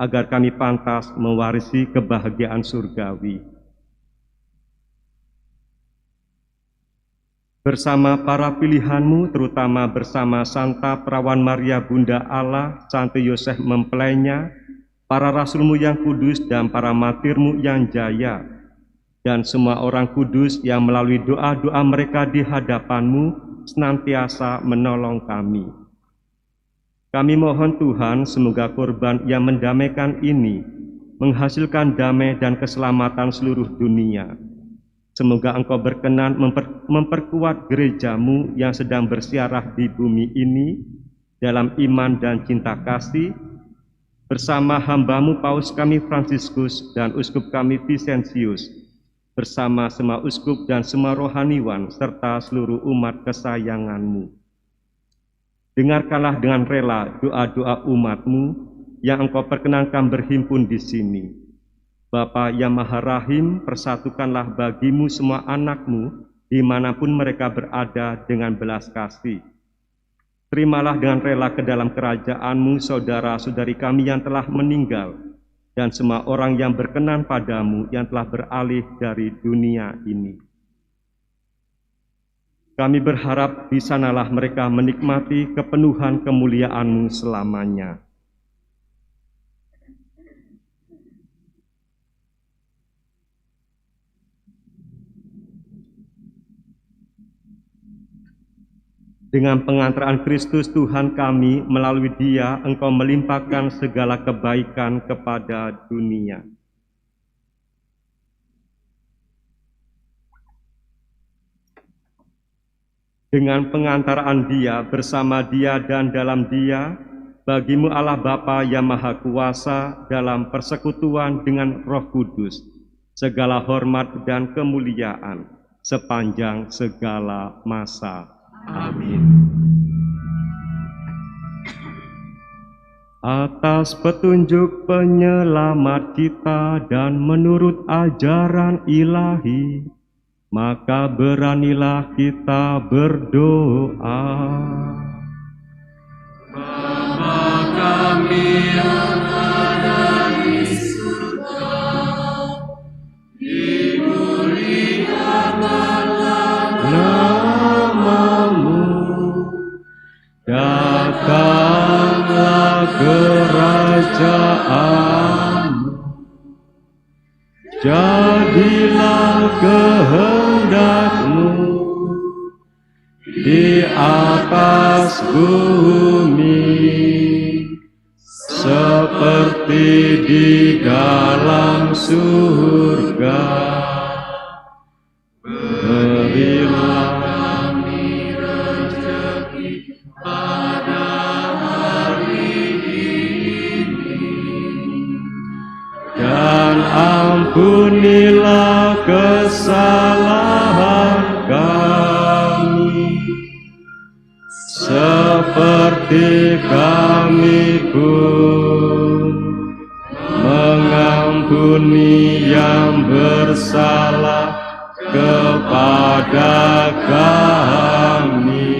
agar kami pantas mewarisi kebahagiaan surgawi. Bersama para pilihan-Mu, terutama bersama Santa Perawan Maria Bunda Allah, Santo Yosef mempelainya, para rasul-Mu yang kudus dan para martir-Mu yang jaya, dan semua orang kudus yang melalui doa-doa mereka di hadapan-Mu senantiasa menolong kami. Kami mohon Tuhan, semoga kurban yang mendamaikan ini menghasilkan damai dan keselamatan seluruh dunia. Semoga Engkau berkenan memperkuat gereja-Mu yang sedang bersiarah di bumi ini dalam iman dan cinta kasih, bersama hamba-Mu Paus kami Fransiskus dan Uskup kami Vicentius, bersama semua uskup dan semua rohaniwan serta seluruh umat kesayangan-Mu. Dengarkanlah dengan rela doa-doa umat-Mu yang Engkau perkenankan berhimpun di sini. Bapa yang Maha Rahim, persatukanlah bagi-Mu semua anak-Mu dimanapun mereka berada dengan belas kasih. Terimalah dengan rela ke dalam kerajaan-Mu saudara-saudari kami yang telah meninggal dan semua orang yang berkenan padamu yang telah beralih dari dunia ini. Kami berharap di sanalah mereka menikmati kepenuhan kemuliaan-Mu selamanya. Dengan pengantaran Kristus Tuhan kami, melalui Dia Engkau melimpahkan segala kebaikan kepada dunia. Dengan pengantaraan Dia, bersama Dia dan dalam Dia, bagi-Mu Allah Bapa yang Maha Kuasa dalam persekutuan dengan Roh Kudus, segala hormat dan kemuliaan sepanjang segala masa. Amin. Atas petunjuk penyelamat kita dan menurut ajaran ilahi, maka beranilah kita berdoa. Bapa kami yang ada di surga, dimuliakanlah Namamu, datanglah kerajaan-Mu, jadilah kehendak-Mu di atas bumi seperti di dalam surga. Berilah kami rezeki pada hari ini, dan ampunilah kesalahan kami, seperti kami pun mengampuni yang bersalah kepada kami,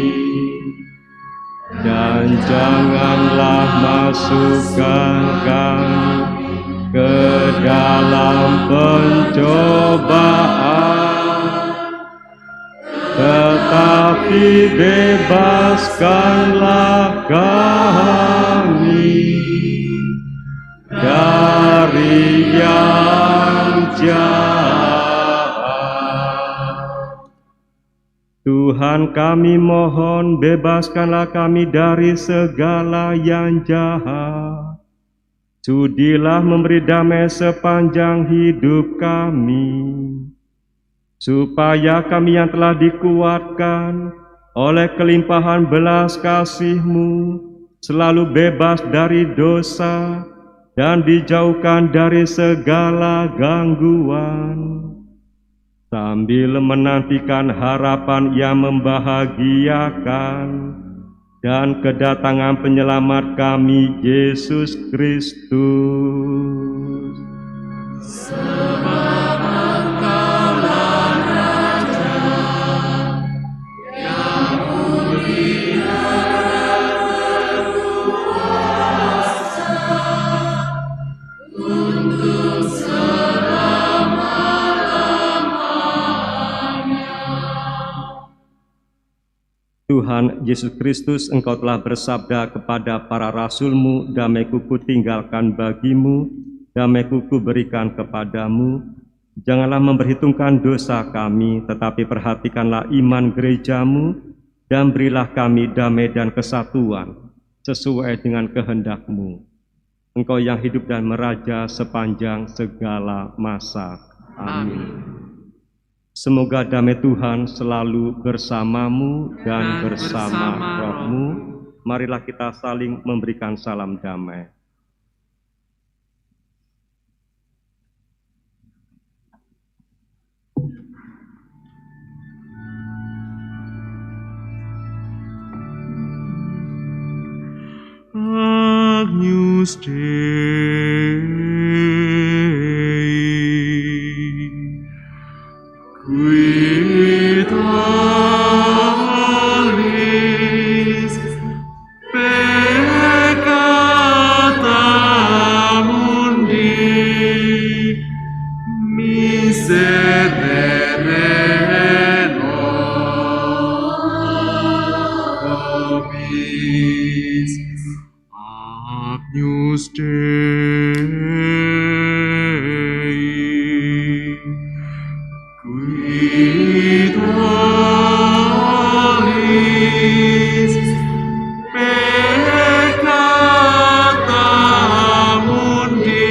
dan janganlah masukkan kami ke dalam pencobaan, tetapi bebaskanlah kami dari yang jahat. Tuhan kami mohon, bebaskanlah kami dari segala yang jahat. Sudilah memberi damai sepanjang hidup kami, supaya kami yang telah dikuatkan oleh kelimpahan belas kasih-Mu selalu bebas dari dosa dan dijauhkan dari segala gangguan, sambil menantikan harapan yang membahagiakan dan kedatangan penyelamat kami, Yesus Kristus. sebab Engkaulah Raja yang mulia berkuasa untuk Tuhan Yesus Kristus, Engkau telah bersabda kepada para rasul-Mu, damai-Ku kutinggalkan bagi-Mu, damai-Ku kuberikan kepadamu. Janganlah memperhitungkan dosa kami, tetapi perhatikanlah iman gereja-Mu, dan berilah kami damai dan kesatuan, sesuai dengan kehendak-Mu. Engkau yang hidup dan meraja sepanjang segala masa. Amin. Semoga damai Tuhan selalu bersamamu dan bersama roh-Mu. Marilah kita saling memberikan salam damai. Agnus Dei, qui tollis peccata mundi, miserere nobis. Agnus Dei, qui tollis peccata mundi,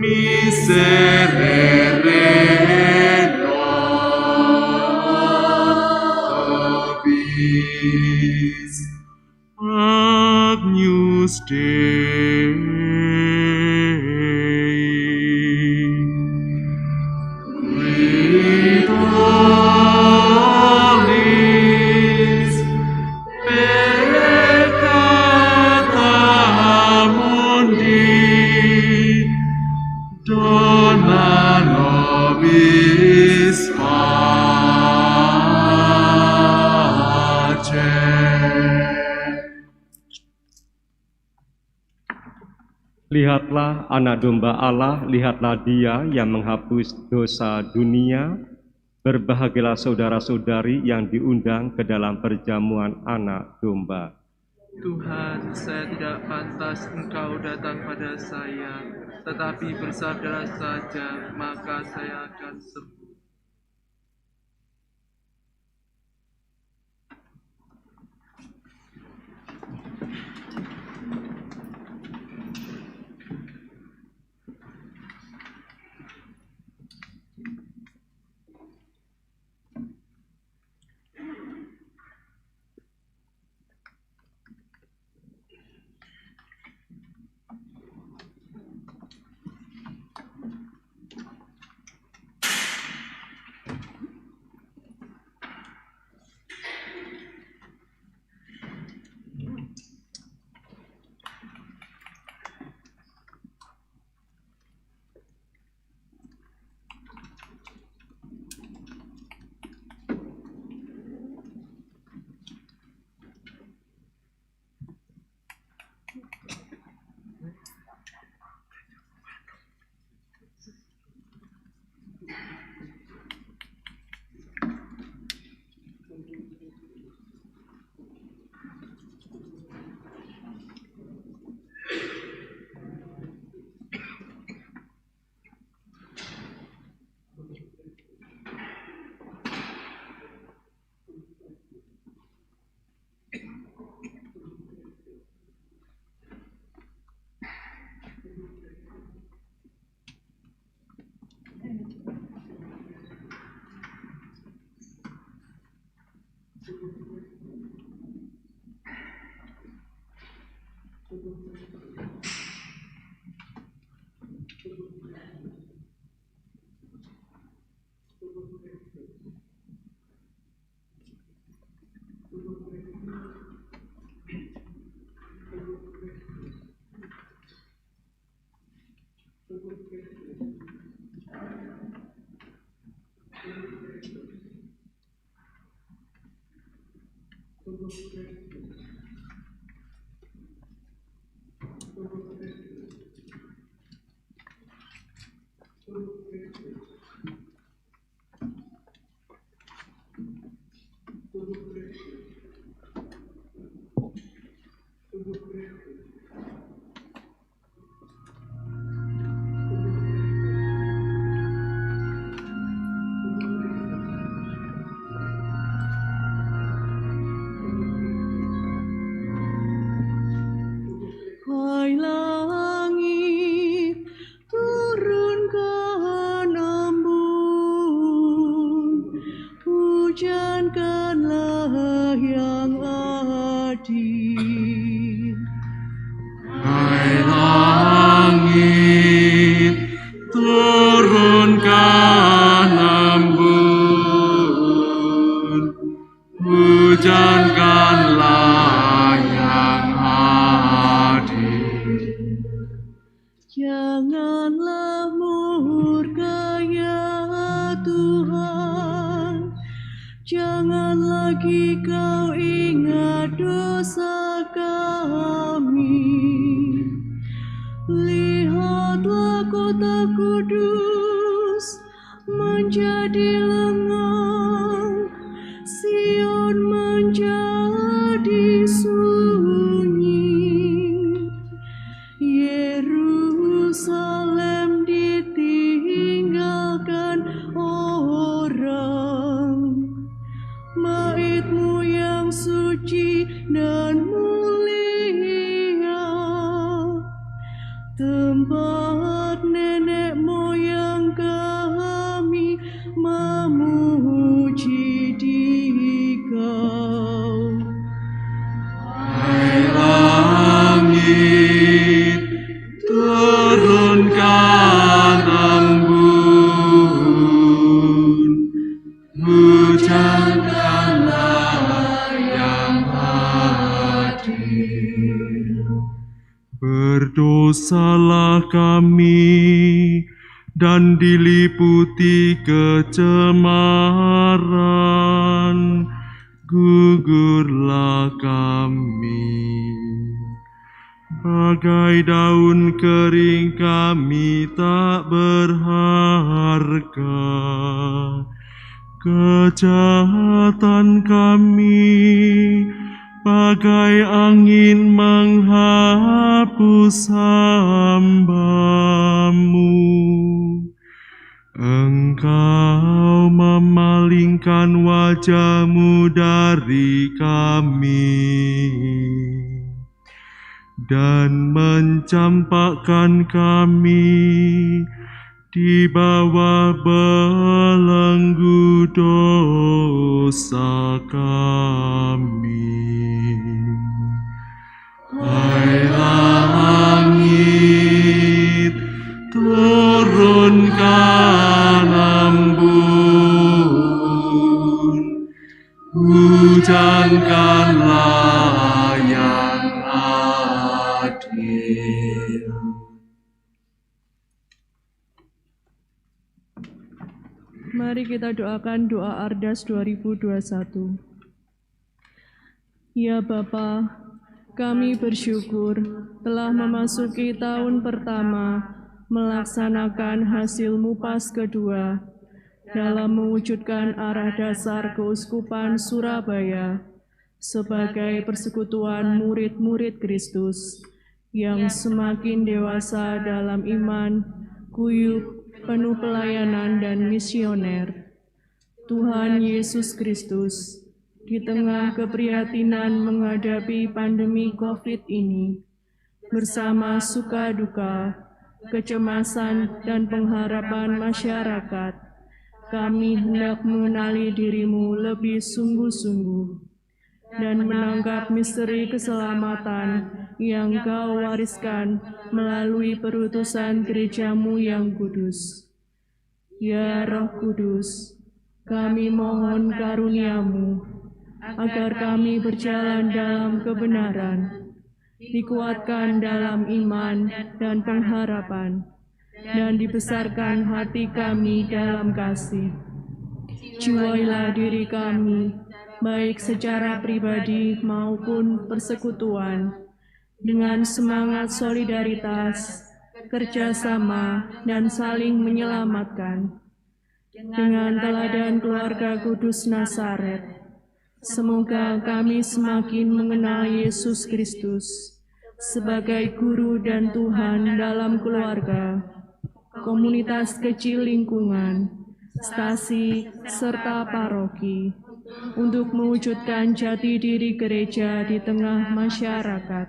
miserere nobis. Agnus Dei, qui tollis peccata mundi, dona nobis pacem. Lihatlah anak domba Allah, lihatlah Dia yang menghapus dosa dunia. Berbahagialah saudara-saudari yang diundang ke dalam perjamuan anak domba. Tuhan, saya tidak pantas Engkau datang pada saya, tetapi bersabdalah saja, maka saya akan sembuh. Janganlah murka ya Tuhan, jangan lagi kau ingat dosa kami. Lihatlah kota kudus menjadi lengang, Sion menjadi sunyi, Yerusalem ditinggalkan orang. Maitmu yang suci dan mulia, tempat nenek moyang kami memuji Dikau. Hai langit, turunkan embun, hujankanlah yang adil. Berdosalah kami dan diliputi kecemaran, gugurlah kami. Bagai daun kering kami tak berharga, kejahatan kami bagai angin menghapus hamba-Mu. Engkau memalingkan wajah-Mu dari kami dan mencampakkan kami di bawah belenggu dosa kami. Hai langit, turunkan embun, hujankanlah yang adil. Mari kita doakan doa Ardas 2021. Ya Bapa, kami bersyukur telah memasuki tahun pertama melaksanakan hasil MUPAS kedua dalam mewujudkan arah dasar Keuskupan Surabaya sebagai persekutuan murid-murid Kristus yang semakin dewasa dalam iman, guyup, penuh pelayanan dan misioner. Tuhan Yesus Kristus, di tengah keprihatinan menghadapi pandemi COVID ini, bersama suka duka, kecemasan dan pengharapan masyarakat, kami hendak mengenali diri-Mu lebih sungguh-sungguh dan menangkap misteri keselamatan yang Kau wariskan melalui perutusan gereja-Mu yang kudus. Ya Roh Kudus, kami mohon karunia-Mu agar kami berjalan dalam kebenaran, dikuatkan dalam iman dan pengharapan, dan dibesarkan hati kami dalam kasih. Jiwailah diri kami, baik secara pribadi maupun persekutuan, dengan semangat solidaritas, kerjasama, dan saling menyelamatkan. Dengan teladan keluarga kudus Nazaret, semoga kami semakin mengenal Yesus Kristus sebagai Guru dan Tuhan dalam keluarga, komunitas kecil lingkungan, stasi, serta paroki, untuk mewujudkan jati diri gereja di tengah masyarakat.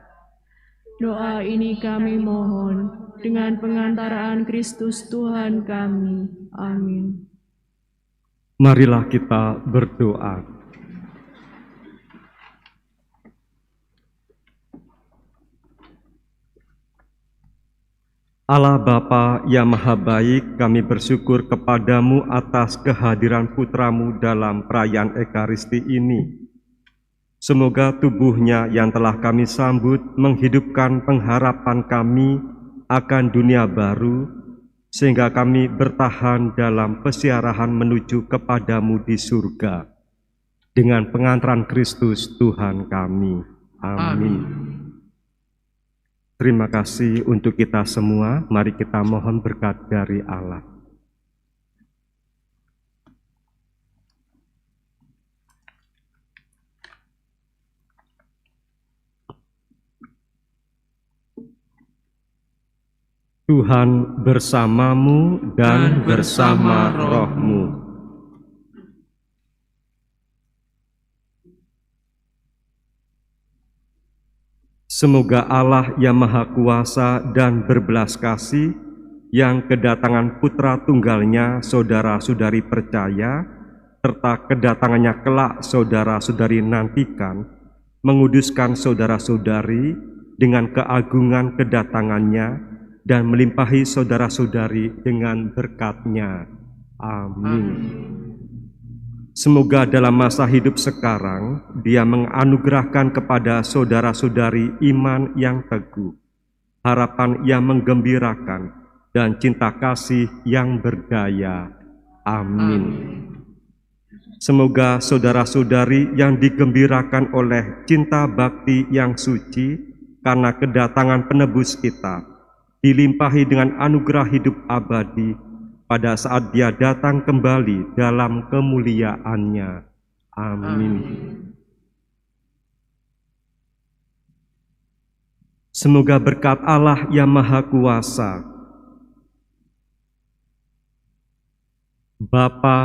Doa ini kami mohon dengan pengantaraan Kristus Tuhan kami. Amin. Marilah kita berdoa. Allah Bapa yang Maha Baik, kami bersyukur kepadamu atas kehadiran putramu dalam perayaan Ekaristi ini. Semoga tubuhnya yang telah kami sambut menghidupkan pengharapan kami akan dunia baru, sehingga kami bertahan dalam pesiarahan menuju kepadamu di surga, dengan pengantaran Kristus Tuhan kami. Amin. Terima kasih untuk kita semua. Mari kita mohon berkat dari Allah. Tuhan bersamamu dan bersama rohmu. Semoga Allah yang Maha Kuasa dan berbelas kasih, yang kedatangan Putra Tunggalnya saudara-saudari percaya, serta kedatangannya kelak saudara-saudari nantikan, menguduskan saudara-saudari dengan keagungan kedatangannya, dan melimpahi saudara-saudari dengan berkat-Nya. Amin. Semoga dalam masa hidup sekarang, Dia menganugerahkan kepada saudara-saudari iman yang teguh, harapan yang menggembirakan, dan cinta kasih yang berdaya. Amin. Semoga saudara-saudari yang digembirakan oleh cinta bakti yang suci karena kedatangan penebus kita, dilimpahi dengan anugerah hidup abadi pada saat Dia datang kembali dalam kemuliaan-Nya. Amin. Semoga berkat Allah yang Maha Kuasa, Bapa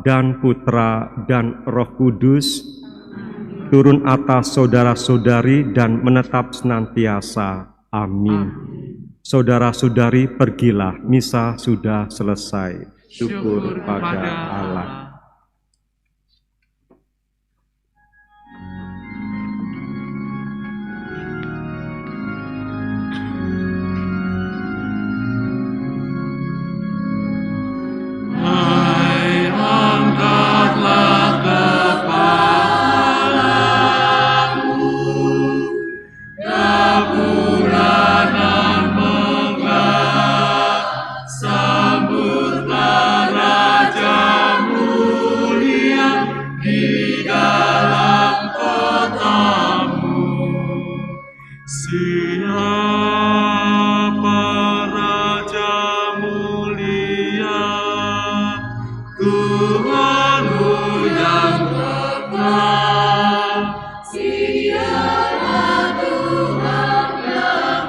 dan Putra dan Roh Kudus, turun atas saudara-saudari dan menetap senantiasa. Amin. Saudara-saudari, pergilah, misa sudah selesai. Syukur pada Allah. Siap.